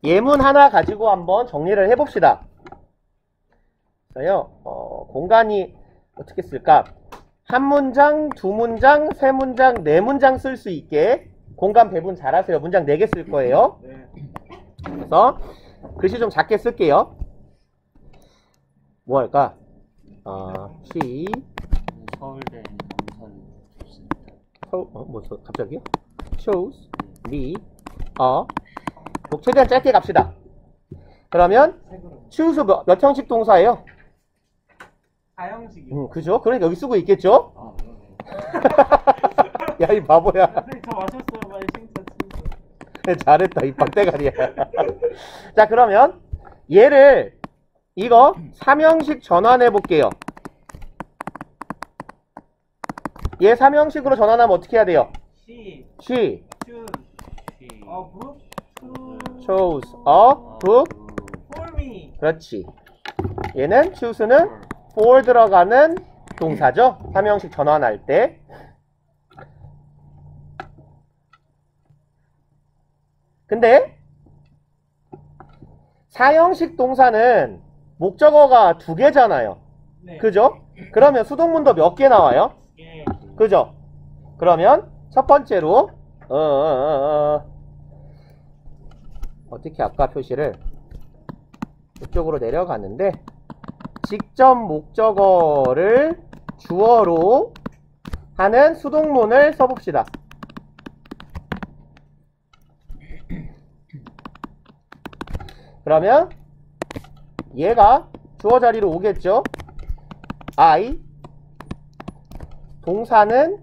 예문 하나 가지고 한번 정리를 해봅시다. 그래서요, 공간이 어떻게 쓸까? 한 문장, 두 문장, 세 문장, 네 문장 쓸 수 있게 공간 배분 잘하세요. 문장 4개 쓸 거예요. 그래서 글씨 좀 작게 쓸게요. 뭐 할까? she 서울대 남산 좋습니다. 갑자기요? chose me 최대한 짧게 갑시다. 그러면 choose 몇 형식 동사예요? 4형식이요. 그죠? 그러니까 여기 쓰고 있겠죠? 야, 이 바보야. 선생님 저 마셨어요. 빨리 진짜. 잘했다, 이 박대가리야. 자, 그러면 얘를 이거 3형식 전환해 볼게요. 얘 3형식으로 전환하면 어떻게 해야 돼요? she, she choose, a book to chose a book. for me. 그렇지. 얘는 choose는 for 들어가는 동사죠. 3형식 전환할 때. 근데 4형식 동사는 목적어가 2개잖아요. 네. 그죠? 그러면 수동문도 몇 개 나와요? 예. 그죠? 그러면 첫 번째로 어떻게 아까 표시를 이쪽으로 내려갔는데 직접 목적어를 주어로 하는 수동문을 써봅시다. 그러면 얘가 주어 자리로 오겠죠? I 동사는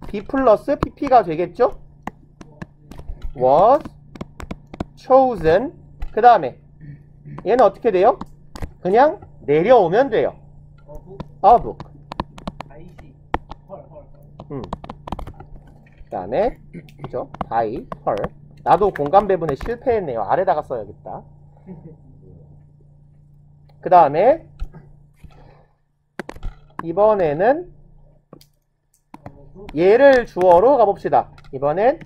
be 플러스 pp가 되겠죠? was chosen. 그 다음에 얘는 어떻게 돼요? 그냥 내려오면 돼요. a book. IC. 헐. 그 다음에 그죠? by her. 나도 공간 배분에 실패했네요. 아래다가 써야겠다. 그 다음에 이번에는 얘를 주어로 가봅시다. 이번엔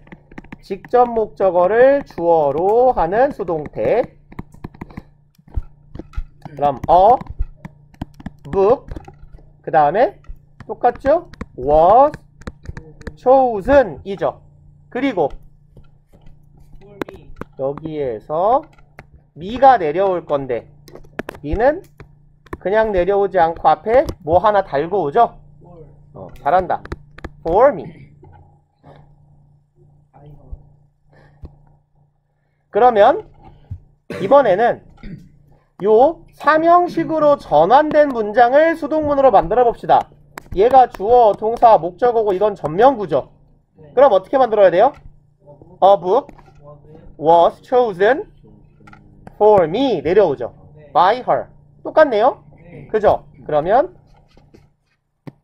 직접 목적어를 주어로 하는 수동태. 그럼 a book. 그 다음에 똑같죠? was chosen 이죠. 그리고 for me. 여기에서 me가 내려올 건데 me는 그냥 내려오지 않고 앞에 뭐 하나 달고 오죠? for 잘한다. for me. I her. 그러면 이번에는 요 3형식으로 전환된 문장을 수동문으로 만들어 봅시다. 얘가 주어, 동사, 목적어고 이건 전면구죠. 네. 그럼 어떻게 만들어야 돼요? A book was was chosen for me 내려오죠. 네. by her. 똑같네요. 네. 그죠? 그러면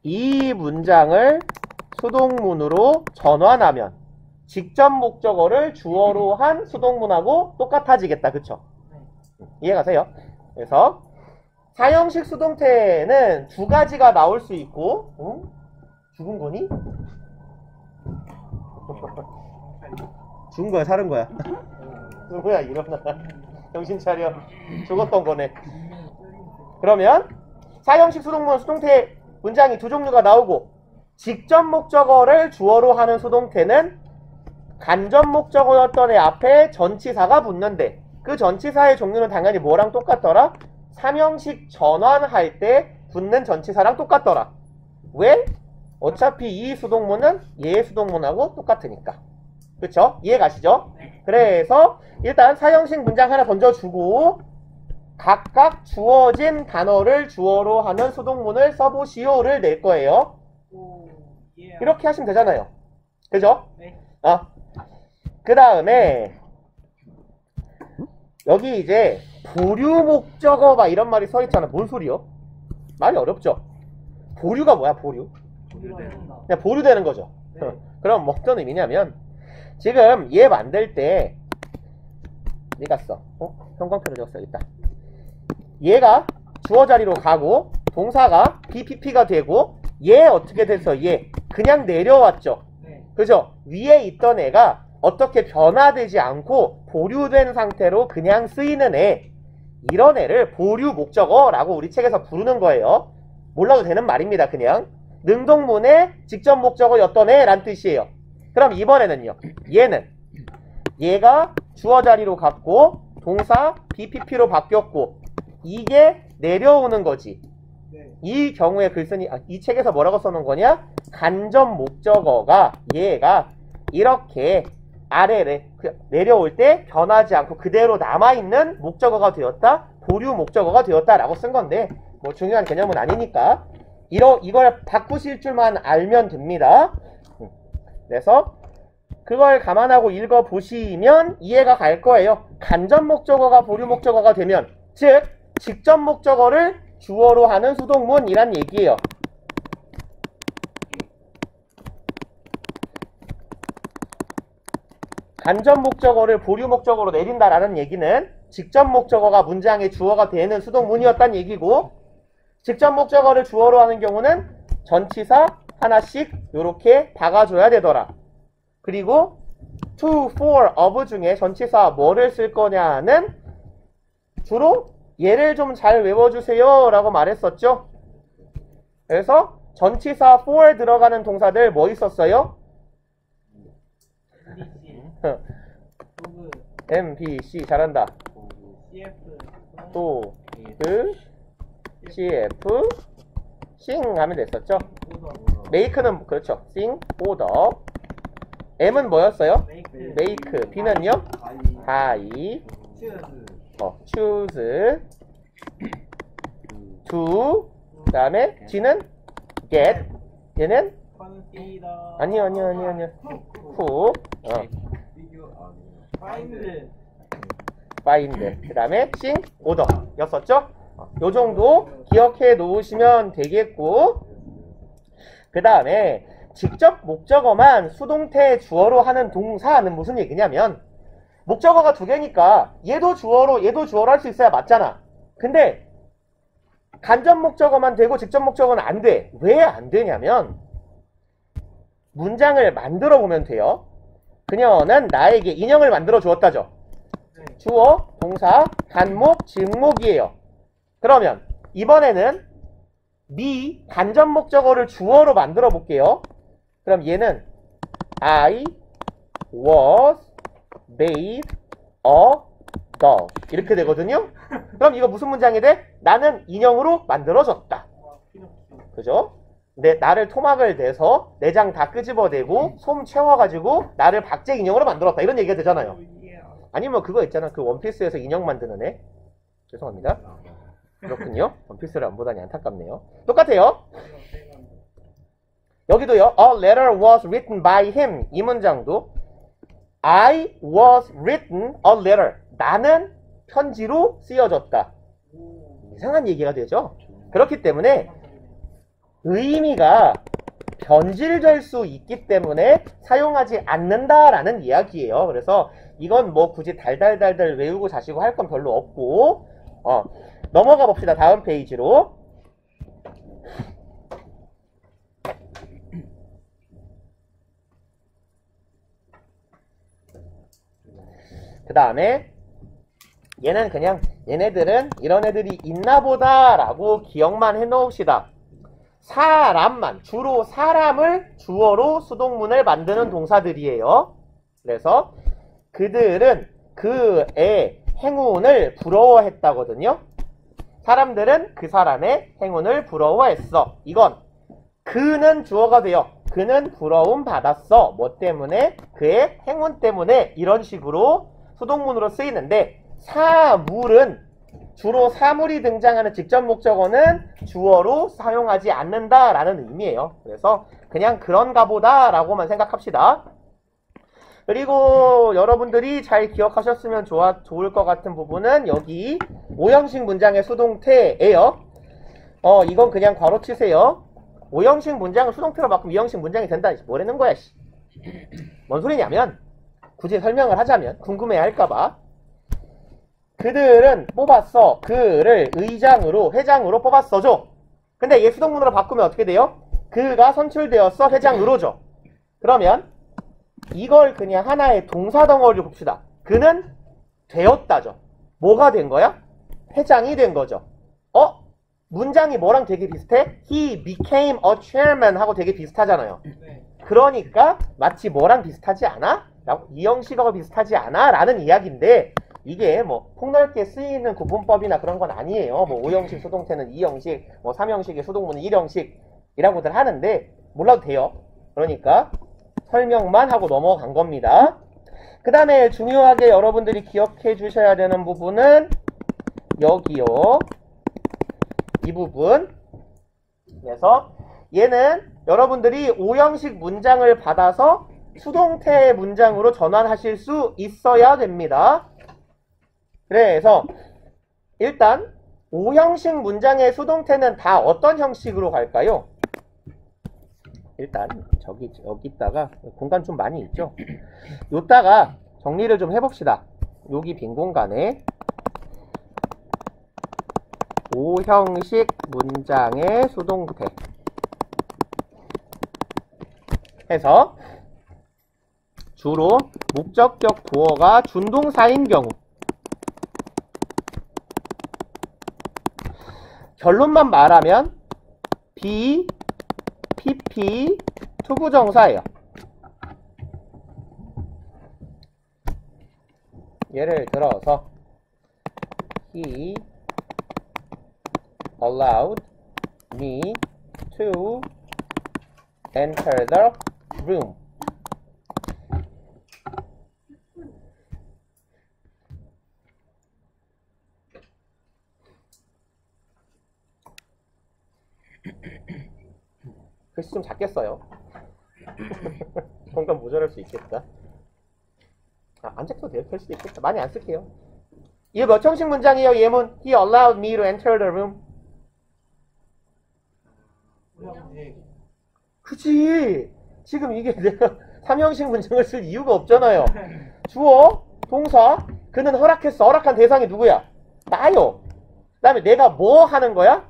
이 문장을 수동문으로 전환하면 직접 목적어를 주어로 한 수동문하고 똑같아지겠다. 그쵸? 이해가세요? 그래서 4형식 수동태는 2가지가 나올 수 있고 죽은 거니? 죽은 거야? 사는 거야? 누구야? 일어나. 정신 차려. 죽었던 거네. 그러면 4형식 수동문 수동태 문장이 2종류가 나오고 직접 목적어를 주어로 하는 수동태는 간접 목적어였던 애 앞에 전치사가 붙는데 그 전치사의 종류는 당연히 뭐랑 똑같더라? 3형식 전환할 때 붙는 전치사랑 똑같더라. 왜? 어차피 이 수동문은 얘 수동문하고 똑같으니까. 그쵸? 이해 가시죠? 그래서 일단 4형식 문장 하나 던져주고 각각 주어진 단어를 주어로 하는 수동문을 써보시오를 낼 거예요. 오, 예. 이렇게 하시면 되잖아요. 그죠? 네. 그 다음에 여기 이제 보류 목적어 막 이런 말이 서 있잖아. 뭔 소리요? 말이 어렵죠? 보류가 뭐야, 보류? 그냥 보류되는 거죠. 그럼 뭐 어떤 의미냐면, 지금 얘 만들 때, 어디 갔어? 형광펜을 적었어, 있다. 얘가 주어 자리로 가고, 동사가 BPP가 되고, 얘 어떻게 돼서 얘 그냥 내려왔죠. 그죠? 위에 있던 애가 어떻게 변화되지 않고 보류된 상태로 그냥 쓰이는 애, 이런 애를 보류 목적어라고 우리 책에서 부르는 거예요. 몰라도 되는 말입니다. 그냥 능동문의 직접 목적어였던 애란 뜻이에요. 그럼 이번에는요, 얘가 주어 자리로 갔고 동사 BPP로 바뀌었고 이게 내려오는 거지. 이 경우에 글쓴이 이 책에서 뭐라고 써놓은 거냐? 간접 목적어가 얘가 이렇게 아래를 내려올 때 변하지 않고 그대로 남아있는 목적어가 되었다, 보류 목적어가 되었다라고 쓴 건데 뭐 중요한 개념은 아니니까 이걸 바꾸실 줄만 알면 됩니다. 그래서 그걸 감안하고 읽어보시면 이해가 갈 거예요. 간접 목적어가 보류 목적어가 되면, 즉 직접 목적어를 주어로 하는 수동문이란 얘기예요. 간접 목적어를 보류 목적어로 내린다라는 얘기는 직접 목적어가 문장의 주어가 되는 수동문이었단 얘기고, 직접 목적어를 주어로 하는 경우는 전치사 하나씩 이렇게 박아줘야 되더라. 그리고 to, for, of 중에 전치사 뭐를 쓸 거냐는 주로 얘를 좀 잘 외워주세요 라고 말했었죠. 그래서 전치사 for 들어가는 동사들 뭐 있었어요? MBC 잘한다. 또 CF sing 하면 됐었죠. make는 그렇죠. sing, order. M은 뭐였어요? make. B는요? buy. choose. do. 그 다음에 G는 get. 얘는? 아니요. who. find. 그 다음에 sing, order 였었죠? 요 정도 기억해 놓으시면 되겠고, 그 다음에 직접 목적어만 수동태 주어로 하는 동사는 무슨 얘기냐면, 목적어가 두 개니까 얘도 주어로 할 수 있어야 맞잖아. 근데 간접 목적어만 되고 직접 목적어는 안 돼. 왜 안 되냐면, 문장을 만들어 보면 돼요. 그녀는 나에게 인형을 만들어 주었다죠. 주어, 동사, 간목, 직목이에요. 그러면 이번에는 간접 목적어를 주어로 만들어 볼게요. 그럼 얘는 I was made a doll 이렇게 되거든요. 그럼 이거 무슨 문장이 돼? 나는 인형으로 만들어졌다. 그죠? 근데 나를 토막을 내서 내장 다 끄집어내고 솜 채워가지고 나를 박제 인형으로 만들었다. 이런 얘기가 되잖아요. 아니면 그거 있잖아. 그 원피스에서 인형 만드는 애. 죄송합니다. 그렇군요. 원피스를 안 보다니 안타깝네요. 똑같아요. 여기도요. A letter was written by him. 이 문장도 I was written a letter. 나는 편지로 쓰여졌다. 이상한 얘기가 되죠. 그렇기 때문에 의미가 변질될 수 있기 때문에 사용하지 않는다라는 이야기예요. 그래서 이건 뭐 굳이 달달달달 외우고 자시고 할 건 별로 없고, 넘어가 봅시다. 다음 페이지로. 그 다음에 얘는 그냥 얘네들은 이런 애들이 있나 보다 라고 기억만 해 놓읍시다. 사람만, 주로 사람을 주어로 수동문을 만드는 동사들이에요. 그래서 그들은 그의 행운을 부러워했다거든요. 사람들은 그 사람의 행운을 부러워했어. 이건 그는 주어가 돼요. 그는 부러움 받았어. 뭐 때문에? 그의 행운 때문에. 이런 식으로 수동문으로 쓰이는데, 사물은 주로 사물이 등장하는 직접 목적어는 주어로 사용하지 않는다라는 의미예요. 그래서 그냥 그런가 보다 라고만 생각합시다. 그리고 여러분들이 잘 기억하셨으면 좋을 것 같은 부분은 여기 5형식 문장의 수동태예요. 이건 그냥 괄호 치세요. 5형식 문장을 수동태로 바꾸면 2형식 문장이 된다. 뭐라는 거야, 씨. 뭔 소리냐면, 굳이 설명을 하자면, 궁금해할까봐. 그들은 뽑았어. 그를 의장으로, 회장으로 뽑았어죠. 근데 얘 수동문으로 바꾸면 어떻게 돼요? 그가 선출되었어. 회장으로죠. 그러면, 이걸 그냥 하나의 동사 덩어리로 봅시다. 그는 되었다죠. 뭐가 된 거야? 회장이 된 거죠. 문장이 뭐랑 되게 비슷해? He became a chairman 하고 되게 비슷하잖아요. 네. 그러니까 마치 뭐랑 비슷하지 않아? 이 형식하고 비슷하지 않아? 라는 이야기인데 이게 뭐 폭넓게 쓰이는 구분법이나 그런 건 아니에요. 뭐 5형식 수동태는 2형식, 뭐 3형식의 수동문은 1형식이라고들 하는데 몰라도 돼요. 그러니까 설명만 하고 넘어간 겁니다. 그 다음에 중요하게 여러분들이 기억해 주셔야 되는 부분은 여기요. 이 부분. 그래서 얘는 여러분들이 5형식 문장을 받아서 수동태 문장으로 전환하실 수 있어야 됩니다. 그래서 일단 5형식 문장의 수동태는 다 어떤 형식으로 갈까요? 일단 여기다가 공간 좀 많이 있죠? 요따가 정리를 좀 해봅시다. 여기 빈 공간에 5형식 문장의 수동태 해서 주로 목적격 보어가 준동사인 경우 결론만 말하면 be, pp, 투부정사예요. 예를 들어서 he allowed me to enter the room. 글씨 좀 작게 써요. 공간 모자랄 수 있겠다. 안 작도 돼요. 될 수도 있겠다. 많이 안 쓸게요. 이거 몇 형식 문장이에요? 예문 He allowed me to enter the room. 그치. 지금 이게 내가 3형식 문장을 쓸 이유가 없잖아요. 주어, 동사, 그는 허락했어. 허락한 대상이 누구야? 나요. 그 다음에 내가 뭐 하는 거야?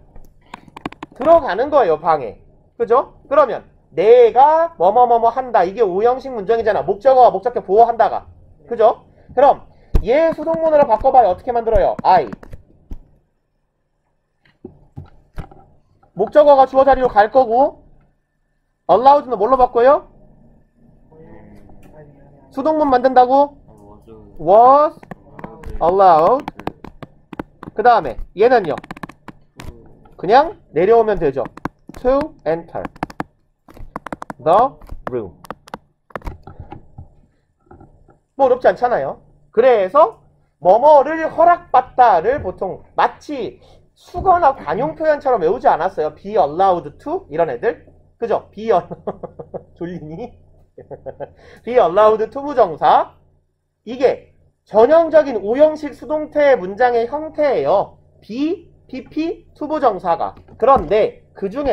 들어가는 거예요, 방에. 그죠? 그러면 내가 뭐뭐뭐뭐 한다. 이게 5형식 문장이잖아. 목적어와 목적격 보호한다가. 그죠? 그럼 얘 수동문으로 바꿔봐요. 어떻게 만들어요? I. 목적어가 주어 자리로 갈 거고 allowed는 뭘로 바꿔요? 수동문 만든다고? was allowed. 그 다음에 얘는요. 그냥 내려오면 되죠. to enter the room. 뭐 어렵지 않잖아요. 그래서 뭐뭐를 허락받다를 보통 마치 수거나 관용 표현처럼 외우지 않았어요. be allowed to 이런 애들. 그죠? be 졸리니? be allowed to 부정사. 이게 전형적인 5형식 수동태 문장의 형태예요. be, pp, to 부정사가. 그런데 그중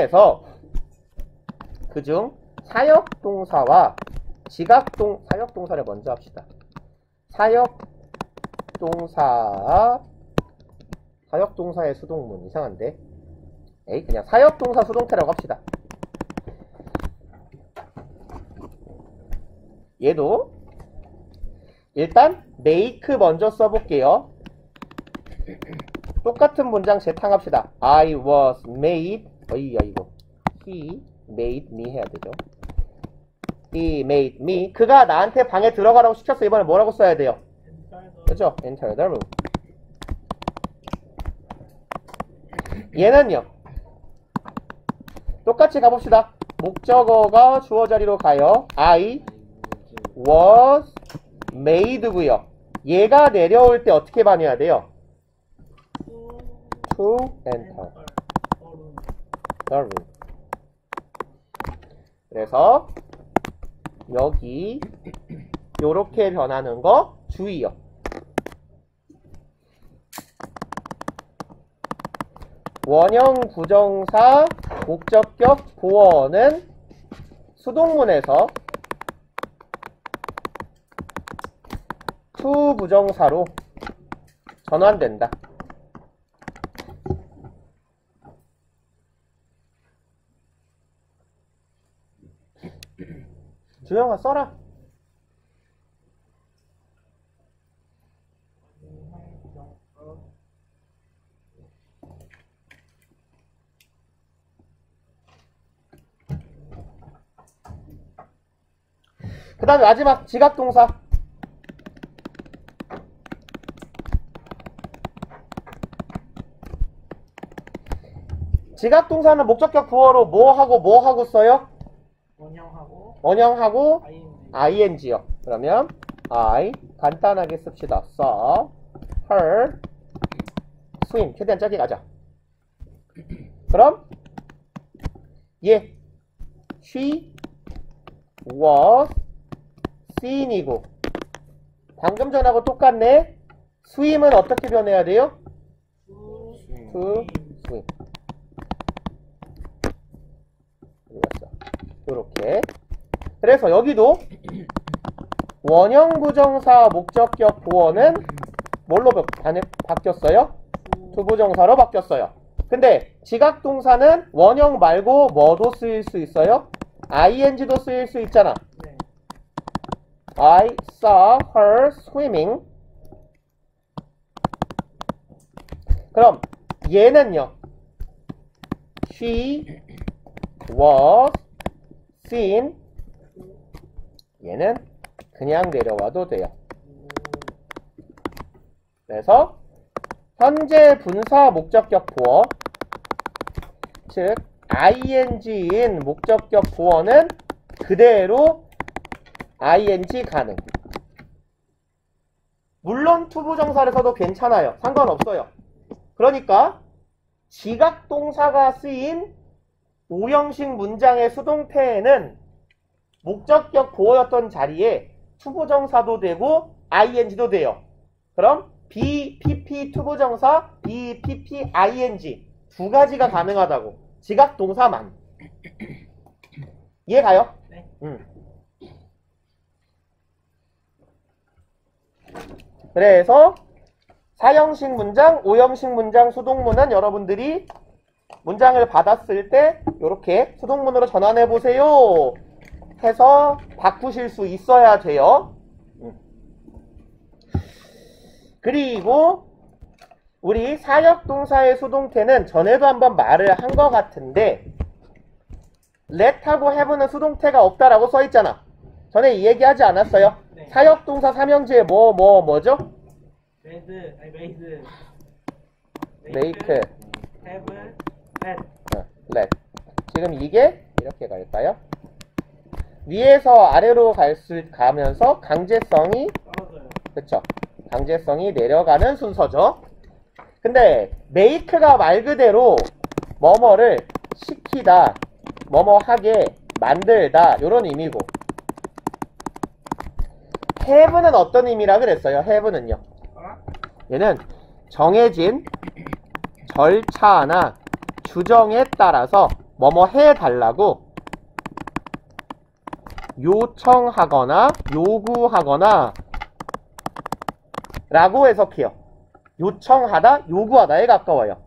사역동사와 사역동사를 먼저 합시다. 사역동사의 수동문 이상한데. 그냥 사역동사 수동태라고 합시다. 얘도 일단 make 먼저 써볼게요. 똑같은 문장 재탕합시다. I was made. 이거 he made me 해야 되죠. He made me. 그가 나한테 방에 들어가라고 시켰어. 이번에 뭐라고 써야 돼요? 그죠? Enter the room. 얘는요. 똑같이 가봅시다. 목적어가 주어 자리로 가요. I was made고요. 얘가 내려올 때 어떻게 반해야 돼요? To enter the room. 그래서 여기 요렇게 변하는 거 주의요. 원형 부정사 목적격 보어는 수동문에서 to 부정사로 전환된다. 주영아 써라. 그 다음에 마지막 지각동사. 지각동사는 목적격 부어로 뭐 하고 써요? 원형하고 ing요. 그러면 I 간단하게 씁시다. saw her swim. 최대한 짧게 가자. 그럼 얘 she was seen이고 방금 전하고 똑같네. swim은 어떻게 변해야 돼요? to swim. 이렇게. 그래서 여기도 원형 부정사 목적격 보어는 뭘로 바뀌었어요? 투부정사로 바뀌었어요. 근데 지각동사는 원형 말고 뭐도 쓰일 수 있어요? ing도 쓰일 수 있잖아. 네. I saw her swimming. 그럼 얘는요. She was seen. 얘는 그냥 내려와도 돼요. 그래서 현재 분사 목적격 보어, 즉 ing인 목적격 보어는 그대로 ing 가능. 물론 투부정사를 써도 괜찮아요. 상관없어요. 그러니까 지각동사가 쓰인 5형식 문장의 수동태에는 목적격 보어였던 자리에 투부정사도 되고 ing도 돼요. 그럼 BPP 투부정사, BPP ing 두 가지가 가능하다고. 지각동사만. 이해 가요? 네. 그래서 4형식 문장, 5형식 문장 수동문은 여러분들이 문장을 받았을 때 이렇게 수동문으로 전환해 보세요 해서 바꾸실 수 있어야 돼요. 그리고 우리 사역동사의 수동태는 전에도 한번 말을 한 것 같은데 let하고 have는 수동태가 없다라고 써있잖아. 전에 이 얘기 하지 않았어요? 네. 사역동사 삼형제에 뭐죠? made, make, have, let. let. 지금 이게 이렇게 갈까요? 위에서 아래로 가면서 강제성이, 떨어져요. 그쵸? 강제성이 내려가는 순서죠. 근데 make가 말 그대로 뭐뭐를 시키다, 뭐뭐 하게 만들다 이런 의미고, have는 어떤 의미라 그랬어요? have는요. 얘는 정해진 절차나 규정에 따라서 뭐뭐 해달라고 요청하거나 요구하거나 라고 해석해요. 요청하다, 요구하다에 가까워요.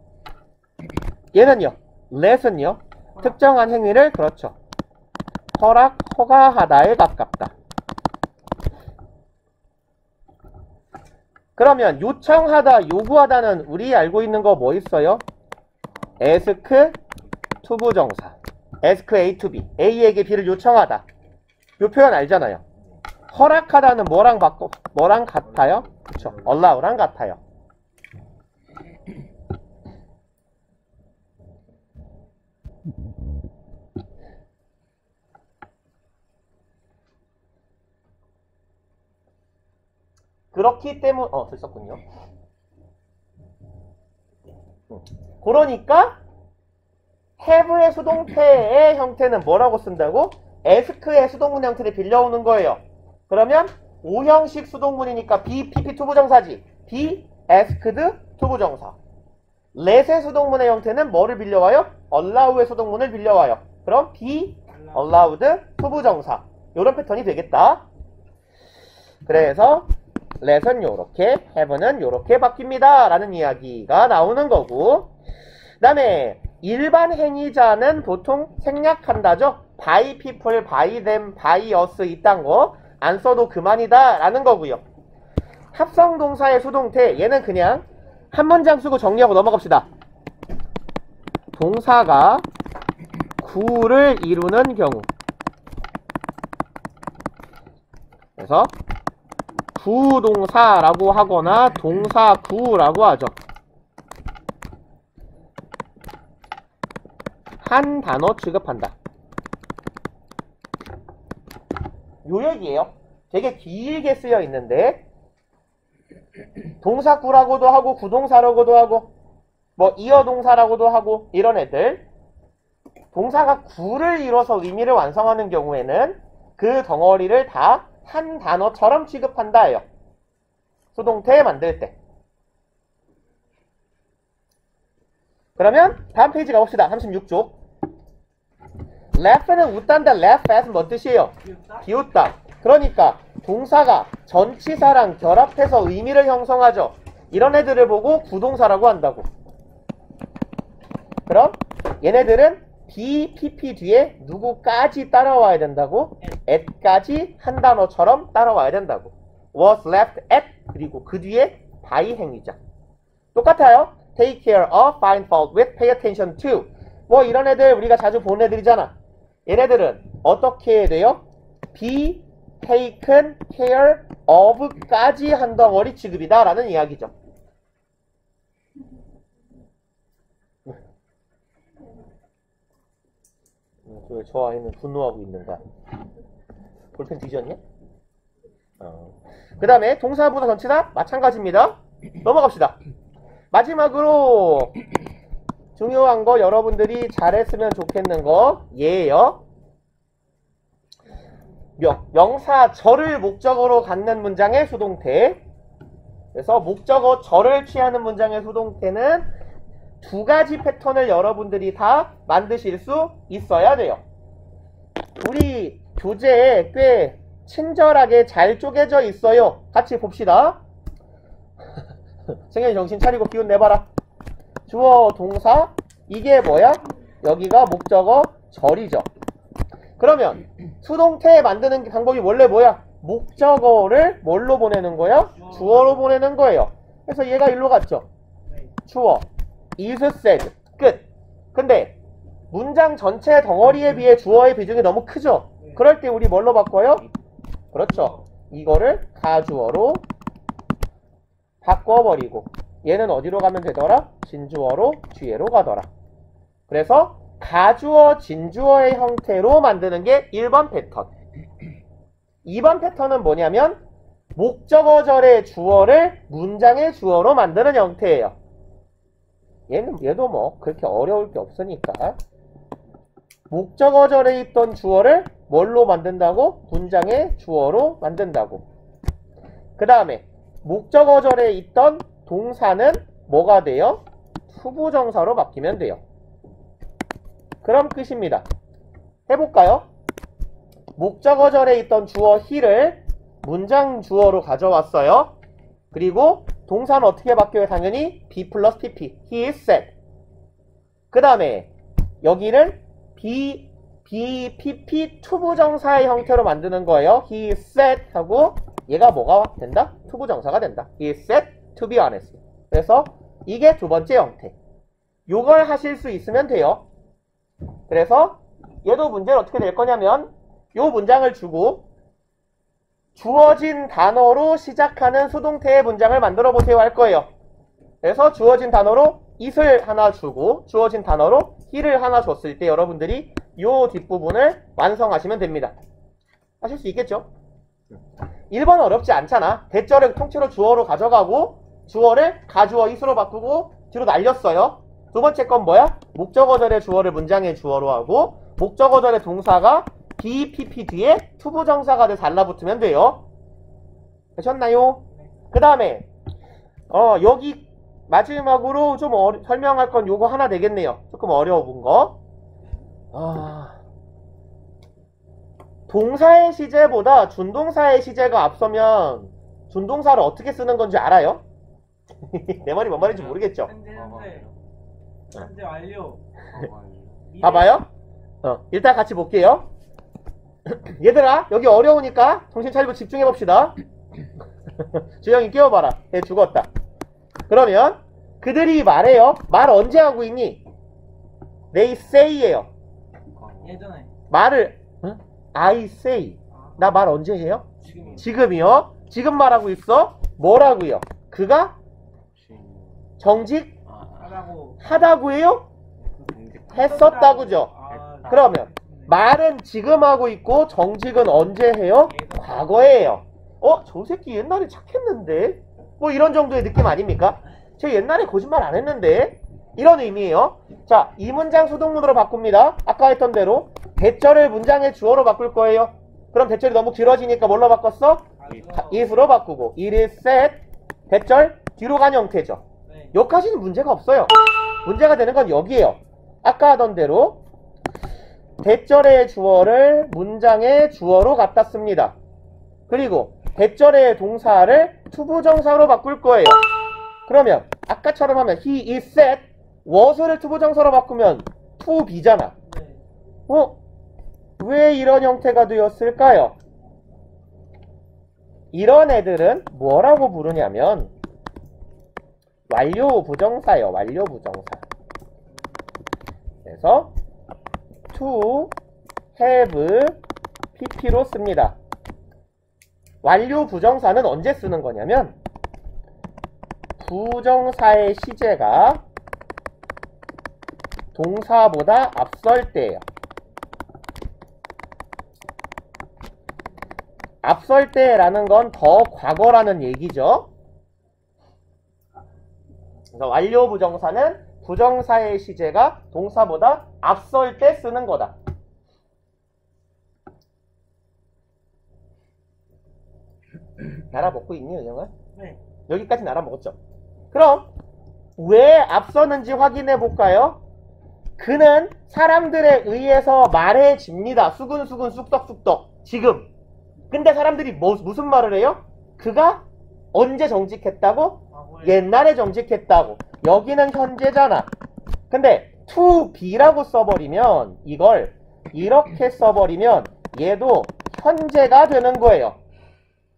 얘는요, let은요, 특정한 행위를, 그렇죠, 허가하다에 가깝다. 그러면 요청하다, 요구하다는 우리 알고 있는 거 뭐 있어요? ask 투부정사. ask A to B. A에게 B를 요청하다. 요 표현 알잖아요. 허락하다는 뭐랑 같아요? 그쵸. allow랑 같아요. 그렇기 때문에 됐었군요. 그러니까 have의 수동태의 형태는 뭐라고 쓴다고? ask의 수동문 형태를 빌려오는 거예요. 그러면 O형식 수동문이니까 be pp 투부정사지. be asked 투부정사. let의 수동문의 형태는 뭐를 빌려와요? allow의 수동문을 빌려와요. 그럼 be allowed 투부정사. 요런 패턴이 되겠다. 그래서 let은 요렇게, have는 요렇게 바뀝니다. 라는 이야기가 나오는 거고, 그 다음에 일반 행위자는 보통 생략한다죠. by people, by them, by us 이딴 거 안 써도 그만이다 라는 거고요. 합성동사의 수동태, 얘는 그냥 한 문장 쓰고 정리하고 넘어갑시다. 동사가 구를 이루는 경우, 그래서 구동사라고 하거나 동사구라고 하죠. 한 단어 취급한다. 요 얘기예요. 되게 길게 쓰여 있는데, 동사구라고도 하고 구동사라고도 하고 뭐 이어동사라고도 하고 이런 애들, 동사가 구를 이뤄서 의미를 완성하는 경우에는 그 덩어리를 다 한 단어처럼 취급한다예요. 수동태 만들 때. 그러면 다음 페이지 가봅시다. 36쪽. laugh는 웃단다. laugh at 뭔 뜻이에요? 비웃다. 그러니까 동사가 전치사랑 결합해서 의미를 형성하죠. 이런 애들을 보고 구동사라고 한다고. 그럼 얘네들은 be, pp 뒤에 누구까지 따라와야 된다고? at까지 한 단어처럼 따라와야 된다고. was left at 그리고 그 뒤에 by 행위자. 똑같아요. take care of, find fault with, pay attention to. 뭐 이런 애들 우리가 자주 보는 애들이잖아. 얘네들은 어떻게 해야 돼요? be taken care of까지 한 덩어리 취급이다 라는 이야기죠. 왜 저 아이는 분노하고 있는 거야? 볼펜 뒤졌냐? 그 다음에 동사보다 전치사 마찬가지입니다. 넘어갑시다. 마지막으로 중요한 거 여러분들이 잘했으면 좋겠는 거 얘예요. 명사 절을 목적어로 갖는 문장의 수동태. 그래서 목적어 절을 취하는 문장의 수동태는 두 가지 패턴을 여러분들이 다 만드실 수 있어야 돼요. 우리 교재에 꽤 친절하게 잘 쪼개져 있어요. 같이 봅시다. 승현이 정신 차리고 기운 내봐라. 주어, 동사, 이게 뭐야? 여기가 목적어 절이죠. 그러면 수동태 만드는 방법이 원래 뭐야? 목적어를 뭘로 보내는 거야? 주어로 보내는 거예요. 그래서 얘가 일로 갔죠. 주어, is said, 끝. 근데 문장 전체 덩어리에 비해 주어의 비중이 너무 크죠? 그럴 때 우리 뭘로 바꿔요? 그렇죠. 이거를 가주어로 바꿔버리고 얘는 어디로 가면 되더라? 진주어로 뒤에로 가더라. 그래서 가주어, 진주어의 형태로 만드는 게 1번 패턴. 2번 패턴은 뭐냐면 목적어절의 주어를 문장의 주어로 만드는 형태예요. 얘도 뭐 그렇게 어려울 게 없으니까 목적어절에 있던 주어를 뭘로 만든다고? 문장의 주어로 만든다고. 그 다음에 목적어절에 있던 동사는 뭐가 돼요? 투부정사로 바뀌면 돼요. 그럼 끝입니다. 해볼까요? 목적어절에 있던 주어 he를 문장 주어로 가져왔어요. 그리고 동사는 어떻게 바뀌어요? 당연히 be 플러스 pp. he is said. 그 다음에 여기는 be, pp 투부정사의 형태로 만드는 거예요. he is said 하고 얘가 뭐가 된다? 투부정사가 된다. he is said to be honest. 그래서 이게 두 번째 형태. 요걸 하실 수 있으면 돼요. 그래서 얘도 문제는 어떻게 될 거냐면 요 문장을 주고 주어진 단어로 시작하는 수동태의 문장을 만들어 보세요 할 거예요. 그래서 주어진 단어로 it을 하나 주고 주어진 단어로 he를 하나 줬을 때 여러분들이 요 뒷부분을 완성하시면 됩니다. 하실 수 있겠죠? 1번 어렵지 않잖아. 대절을 통째로 주어로 가져가고 주어를 가주어 it으로 바꾸고 뒤로 날렸어요. 두 번째 건 뭐야? 목적어절의 주어를 문장의 주어로 하고 목적어절의 동사가 be, pp 뒤에 투부정사가 돼서 달라붙으면 돼요. 되셨나요? 그 다음에 여기 마지막으로 좀 설명할 건 요거 하나 되겠네요. 조금 어려운 거. 동사의 시제보다 준동사의 시제가 앞서면 준동사를 어떻게 쓰는 건지 알아요? 내 말이 뭔 말인지 모르겠죠? 현재 완료. 봐봐요. 일단 같이 볼게요. 얘들아, 여기 어려우니까 정신 차리고 집중해 봅시다. 주영이 깨워봐라. 얘 죽었다. 그러면 그들이 말해요. 말 언제 하고 있니? They say예요. 예전에. 말을 I say. 나 말 언제 해요? 지금이요. 지금이요. 지금 말하고 있어. 뭐라고요? 그가 정직 하라고. 하다고 해요? 했었다고죠. 그러면 말은 지금 하고 있고 정직은 언제 해요? 과거에요. 저 새끼 옛날에 착했는데? 뭐 이런 정도의 느낌 아닙니까? 쟤 옛날에 거짓말 안 했는데? 이런 의미예요. 자, 이 문장 수동문으로 바꿉니다. 아까 했던 대로 대절을 문장의 주어로 바꿀 거예요. 그럼 대절이 너무 길어지니까 뭘로 바꿨어? it으로 바꾸고 it is said 대절 뒤로 간 형태죠. 네. 여기까지는 문제가 없어요. 문제가 되는 건 여기에요. 아까 하던 대로 대절의 주어를 문장의 주어로 갖다 씁니다. 그리고 대절의 동사를 투부정사로 바꿀 거예요. 그러면 아까처럼 하면 he is said was를 투부정사로 바꾸면 to be잖아. 네. 왜 이런 형태가 되었을까요? 이런 애들은 뭐라고 부르냐면 완료 부정사예요. 완료 부정사. 그래서 to, have, pp로 씁니다. 완료 부정사는 언제 쓰는 거냐면 부정사의 시제가 동사보다 앞설 때예요. 앞설 때라는 건 더 과거라는 얘기죠. 그래서 완료 부정사는 부정사의 시제가 동사보다 앞설 때 쓰는 거다. 알아먹고 있니, 은영아? 네. 여기까지 알아먹었죠? 그럼 왜 앞서는지 확인해 볼까요? 그는 사람들에 의해서 말해집니다. 수근수근 쑥덕쑥덕. 지금. 근데 사람들이 무슨 말을 해요? 그가 언제 정직했다고? 옛날에 정직했다고. 여기는 현재잖아. 근데 to be라고 써버리면 이걸 이렇게 써버리면 얘도 현재가 되는 거예요.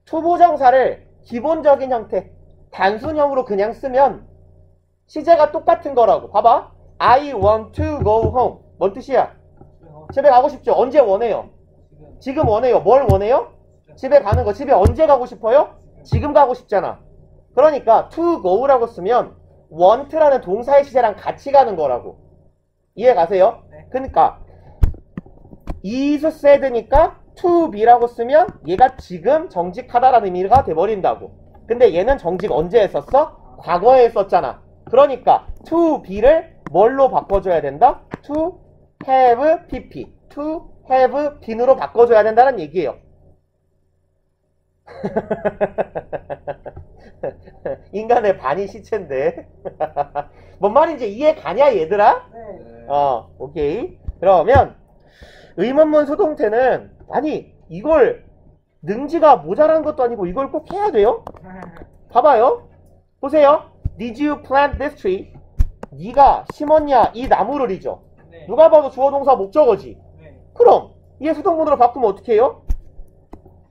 투부정사를 기본적인 형태 단순형으로 그냥 쓰면 시제가 똑같은 거라고. 봐봐. I want to go home. 뭔 뜻이야? 집에 가고 싶죠? 언제 원해요? 지금 원해요. 뭘 원해요? 집에 가는 거. 집에 언제 가고 싶어요? 지금 가고 싶잖아. 그러니까 to go라고 쓰면 want라는 동사의 시제랑 같이 가는 거라고. 이해 가세요? 그러니까 is said니까 to be라고 쓰면 얘가 지금 정직하다라는 의미가 돼버린다고. 근데 얘는 정직 언제 했었어? 과거에 했었잖아. 그러니까 to be를 뭘로 바꿔줘야 된다? to have pp, to have been으로 바꿔줘야 된다는 얘기예요. 인간의 반이 시체인데. 뭔 말인지 이해 가냐 얘들아? 네. 오케이. 그러면 의문문 수동태는 아니 이걸 능지가 모자란 것도 아니고 이걸 꼭 해야 돼요? 봐봐요. 보세요. Did you plant this tree? 네가 심었냐 이 나무를이죠. 네. 누가 봐도 주어 동사 목적어지. 네. 그럼 얘 수동문으로 바꾸면 어떻게 해요?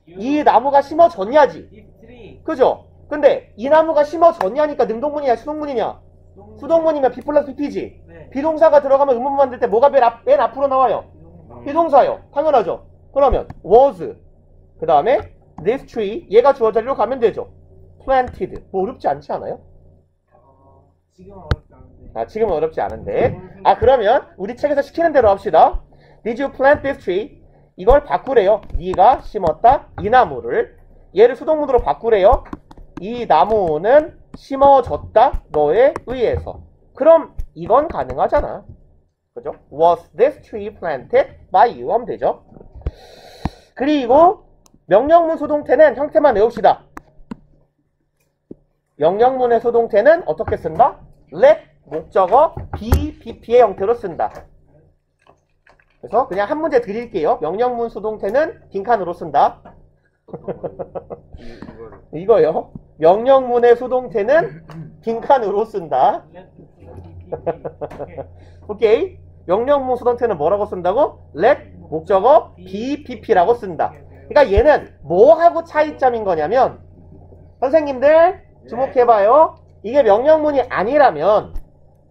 이 나무가 심어졌냐지. If tree. 그죠? 근데 이 나무가 심어졌냐니까 능동문이냐 수동문이냐? 수동문이면 be 플러스 pp지. 네. 비동사가 들어가면 의문문 만들 때 뭐가 맨 앞으로 나와요? 비동사요. 당연하죠. 그러면 was 그 다음에 this tree 얘가 주어 자리로 가면 되죠. planted 뭐 어렵지 않지 않아요? 지금은 어렵지 않은데. 지금은 어렵지 않은데. 그러면 우리 책에서 시키는 대로 합시다. Did you plant this tree? 이걸 바꾸래요. 네가 심었다 이 나무를. 얘를 수동문으로 바꾸래요. 이 나무는 심어졌다 너에 의해서. 그럼 이건 가능하잖아. 그죠? Was this tree planted by you 하면 되죠. 그리고 명령문 수동태는 형태만 외웁시다. 명령문의 수동태는 어떻게 쓴다? let 목적어 be, pp의 형태로 쓴다. 그래서 그냥 한 문제 드릴게요. 명령문 수동태는 빈칸으로 쓴다. 이거요. 명령문의 수동태는 빈칸으로 쓴다. 오케이. 명령문 수동태는 뭐라고 쓴다고? let 목적어 be, pp라고 쓴다. 그러니까 얘는 뭐하고 차이점인 거냐면 선생님들 주목해봐요. 이게 명령문이 아니라면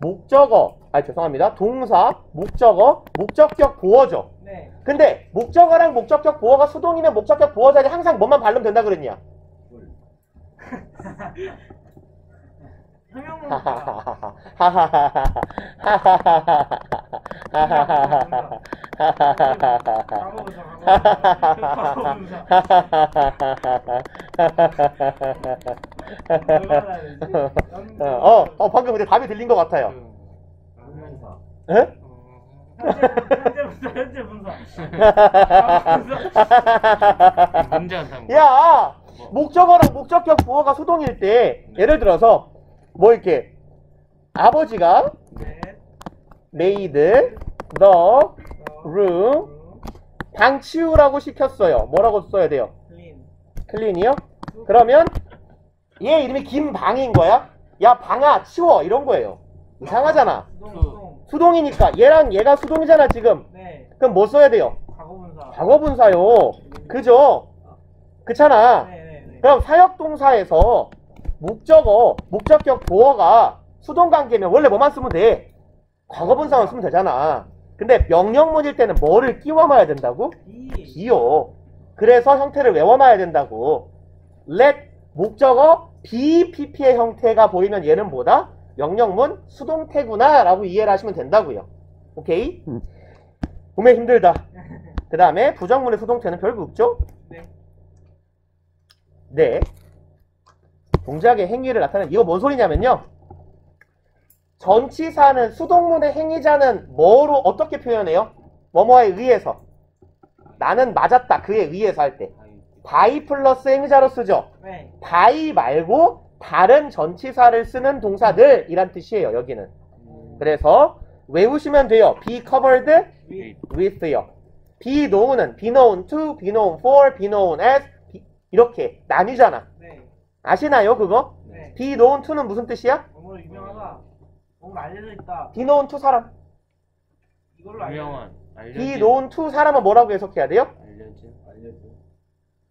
목적어, 죄송합니다. 동사, 목적어, 목적격 보어죠. 네. 근데 목적어랑 목적격 보어가 수동이면 목적격 보어 자리에 항상 뭐만 바르면 된다 그랬냐? 형용문. 방금 근데 답이 들린 것 같아요. 훈련사. 에? 현재 분사. 문제 안 삼고. 야, 목적어랑 목적격 보어가 수동일 때 예를 들어서 뭐 이렇게 아버지가 네. made the room 방 치우라고 시켰어요. 뭐라고 써야 돼요? 클린. 클린이요? 그러면 얘 이름이 김방인 거야? 야 방아 치워 이런 거예요. 이상하잖아. 수동. 수동이니까 얘랑 얘가 수동이잖아 지금. 네. 그럼 뭐 써야 돼요? 과거분사. 과거분사요. 그죠? 그렇잖아. 네. 그럼 사역동사에서 목적어, 목적격 보어가 수동관계면 원래 뭐만 쓰면 돼? 과거분사만 쓰면 되잖아. 근데 명령문일 때는 뭐를 끼워놔야 된다고? be요. 그래서 형태를 외워놔야 된다고. let 목적어 be, pp의 형태가 보이면 얘는 뭐다? 명령문 수동태구나 라고 이해를 하시면 된다고요. 오케이? 보면 힘들다. 그 다음에 부정문의 수동태는 별거 없죠? 네. 네. 동작의 행위를 나타내는 이거 뭔 소리냐면요. 전치사는 수동문의 행위자는 뭐로 어떻게 표현해요? 뭐뭐에 의해서. 나는 맞았다. 그에 의해서 할 때. by 플러스 행위자로 쓰죠. 네. by 말고 다른 전치사를 쓰는 동사들 이란 뜻이에요. 여기는. 그래서 외우시면 돼요. be covered with요. be known은 be known to, be known for, be known as 이렇게 나뉘잖아. 네. 아시나요 그거? 네. be known to는 무슨 뜻이야? 너무 유명하다. 너무 알려져 있다. be known to 사람. 이걸로 알려져. 유명한 be known to 사람은 뭐라고 해석해야 돼요? 알려진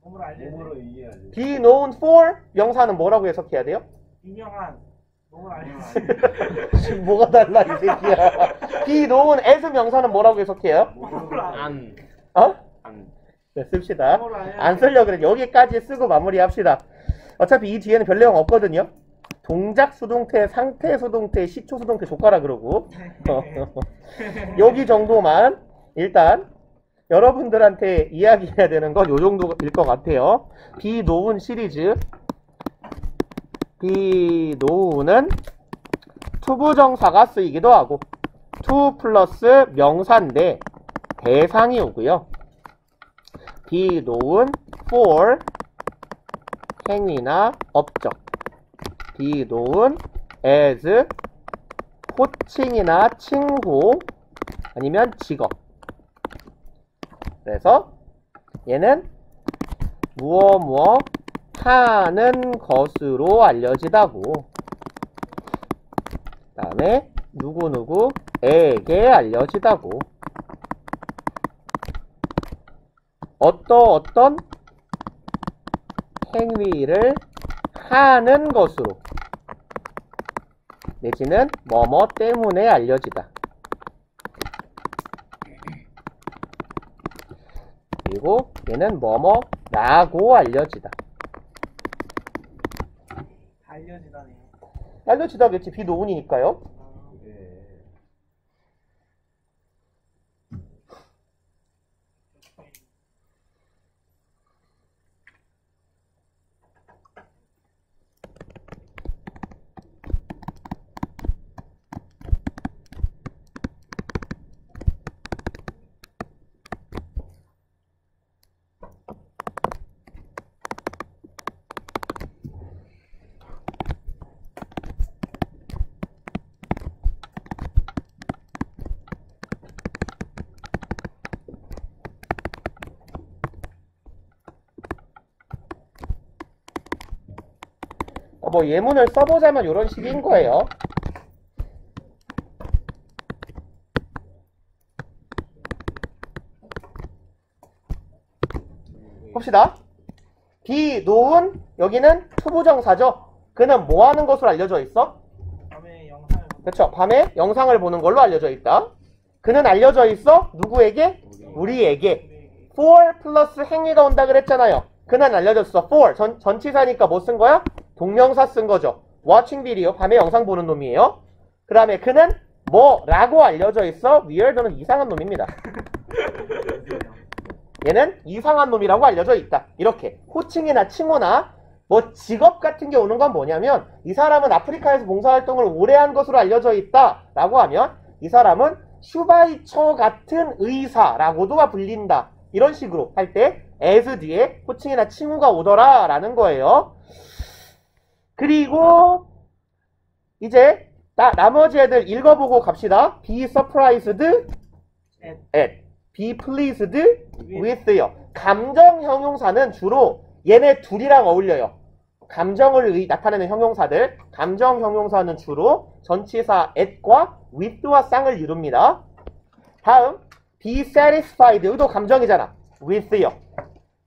너무 알려져. 몸으로 이해하지. be known for 명사는 뭐라고 해석해야 돼요? 유명한. 너무 알려져. 지금 뭐가 달라 이 새끼야. be known as 명사는 뭐라고 해석해요? 너무 알려져. 안 어? 안. 네, 씁시다. 너무 알려져. 안 쓰려 그래. 여기까지 쓰고 마무리합시다. 어차피 이 뒤에는 별 내용 없거든요. 동작 수동태, 상태 수동태, 시초 수동태 조카라 그러고 여기 정도만 일단 여러분들한테 이야기해야 되는 건 요 정도일 것 같아요. be known 시리즈 be known은 투부정사가 쓰이기도 하고 to 플러스 명사인데 대상이 오고요. be known for 행위나 업적 be known as 호칭이나 칭호 아니면 직업. 그래서 얘는 무엇 하는 것으로 알려지다고. 그 다음에 누구누구에게 알려지다고. 어떤 행위를 하는 것으로 내지는 뭐뭐 때문에 알려지다. 그리고 얘는 뭐뭐라고 알려지다. 알려지다네요. 알려지다겠지. 비노운이니까요. 네. 뭐 예문을 써보자면 이런 식인 거예요. 봅시다. be known, 여기는 투부정사죠. 그는 뭐 하는 것으로 알려져 있어? 밤에 영상을 그렇죠. 밤에 영상을 보는 걸로 알려져 있다. 그는 알려져 있어? 누구에게? 우리에게. for 플러스 행위가 온다 그랬잖아요. 그는 알려졌어. for 전치사니까 뭐 쓴 거야? 동명사 쓴 거죠. watching video, 밤에 영상 보는 놈이에요. 그 다음에 그는 뭐라고 알려져 있어? weird는 이상한 놈입니다. 얘는 이상한 놈이라고 알려져 있다. 이렇게 호칭이나 칭호나 뭐 직업 같은 게 오는 건 뭐냐면 이 사람은 아프리카에서 봉사활동을 오래 한 것으로 알려져 있다 라고 하면 이 사람은 슈바이처 같은 의사라고도 불린다. 이런 식으로 할 때 as 뒤에 호칭이나 칭호가 오더라 라는 거예요. 그리고 이제 나머지 애들 읽어보고 갑시다. be surprised at, be pleased with요. 감정 형용사는 주로 얘네 둘이랑 어울려요. 감정을 나타내는 형용사들, 감정 형용사는 주로 전치사 at과 with와 쌍을 이룹니다. 다음 be satisfied, 여기도 감정이잖아. with요.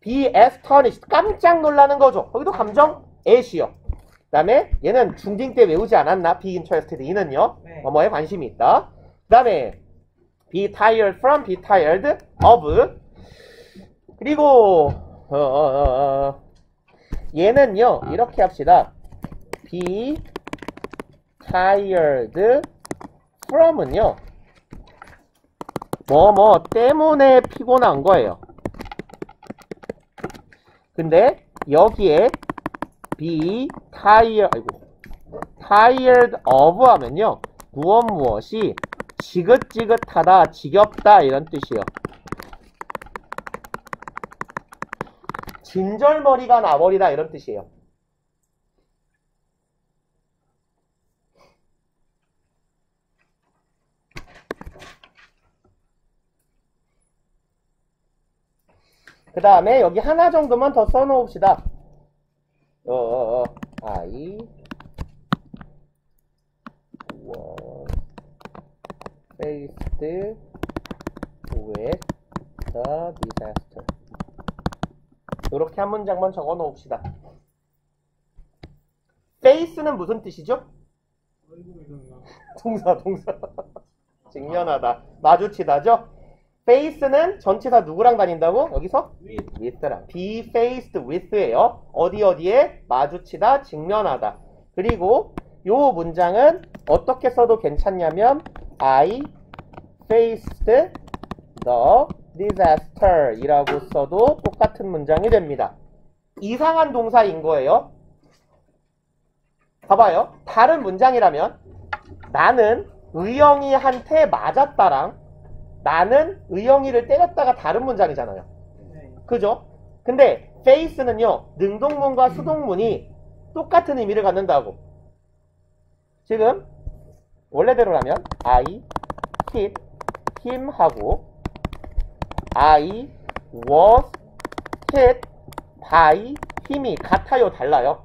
be astonished, 깜짝 놀라는 거죠. 여기도 감정 at이요. 그 다음에 얘는 중딩 때 외우지 않았나? be interested, 이는요. 네. 뭐뭐에 관심이 있다. 그 다음에 be tired from, be tired of. 그리고 얘는요 이렇게 합시다. be tired from은요 뭐뭐 때문에 피곤한 거예요. 근데 여기에 be tired of 하면요 무엇이 지긋지긋하다, 지겹다 이런 뜻이에요. 진절머리가 나버리다 이런 뜻이에요. 그 다음에 여기 하나 정도만 더 써놓읍시다. I was faced with the disaster. 이렇게 한 문장만 적어 놓읍시다. face는 무슨 뜻이죠? 동사. 직면하다. 마주치다죠? face는 전치사 누구랑 다닌다고? 여기서? with랑. be faced with예요. 어디에? 마주치다, 직면하다. 그리고 요 문장은 어떻게 써도 괜찮냐면 I faced the disaster 이라고 써도 똑같은 문장이 됩니다. 이상한 동사인 거예요. 봐봐요. 다른 문장이라면 나는 의영이한테 맞았다랑 나는 의영이를 때렸다가 다른 문장이잖아요. 네. 그죠? 근데 face는요 능동문과 수동문이 똑같은 의미를 갖는다고. 지금 원래대로라면 I hit him 하고 I was hit by 힘이 같아요, 달라요?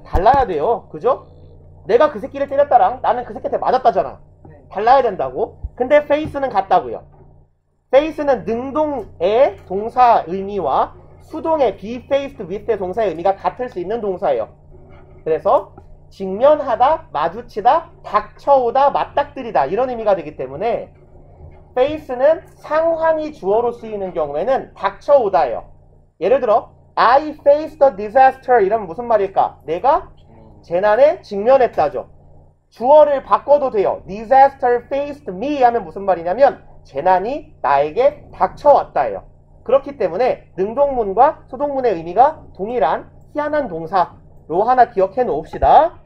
달라야 돼요. 그죠? 내가 그 새끼를 때렸다랑 나는 그 새끼한테 맞았다잖아. 달라야 된다고. 근데 face는 같다고요. face는 능동의 동사 의미와 수동의 be faced with의 동사의 의미가 같을 수 있는 동사예요. 그래서 직면하다, 마주치다, 닥쳐오다, 맞닥뜨리다 이런 의미가 되기 때문에 face는 상황이 주어로 쓰이는 경우에는 닥쳐오다예요. 예를 들어 I faced a disaster 이러면 무슨 말일까? 내가 재난에 직면했다죠. 주어를 바꿔도 돼요. disaster faced me 하면 무슨 말이냐면 재난이 나에게 닥쳐왔다예요. 그렇기 때문에 능동문과 수동문의 의미가 동일한 희한한 동사로 하나 기억해 놓읍시다.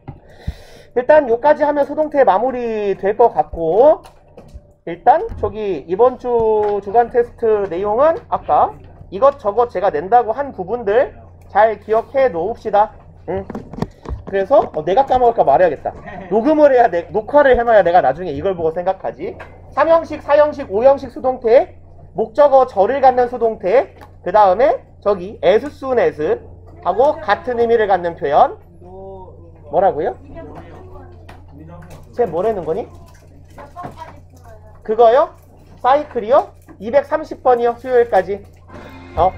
일단 요까지 하면 수동태 마무리 될 것 같고, 일단 저기 이번 주 주간 테스트 내용은 아까 이것저것 제가 낸다고 한 부분들 잘 기억해 놓읍시다. 그래서 내가 까먹을까 말해야겠다. 녹음을 해야 녹화를 해놔야 내가 나중에 이걸 보고 생각하지. 3형식, 4형식, 5형식 수동태, 목적어 절을 갖는 수동태, 그 다음에 저기 as soon as 하고 같은 의미를 갖는 표현, 뭐라고요? 우리도 한번 쟤 뭐라는 거니? 그거요? 사이클이요? 230번이요, 수요일까지.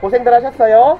고생들 하셨어요.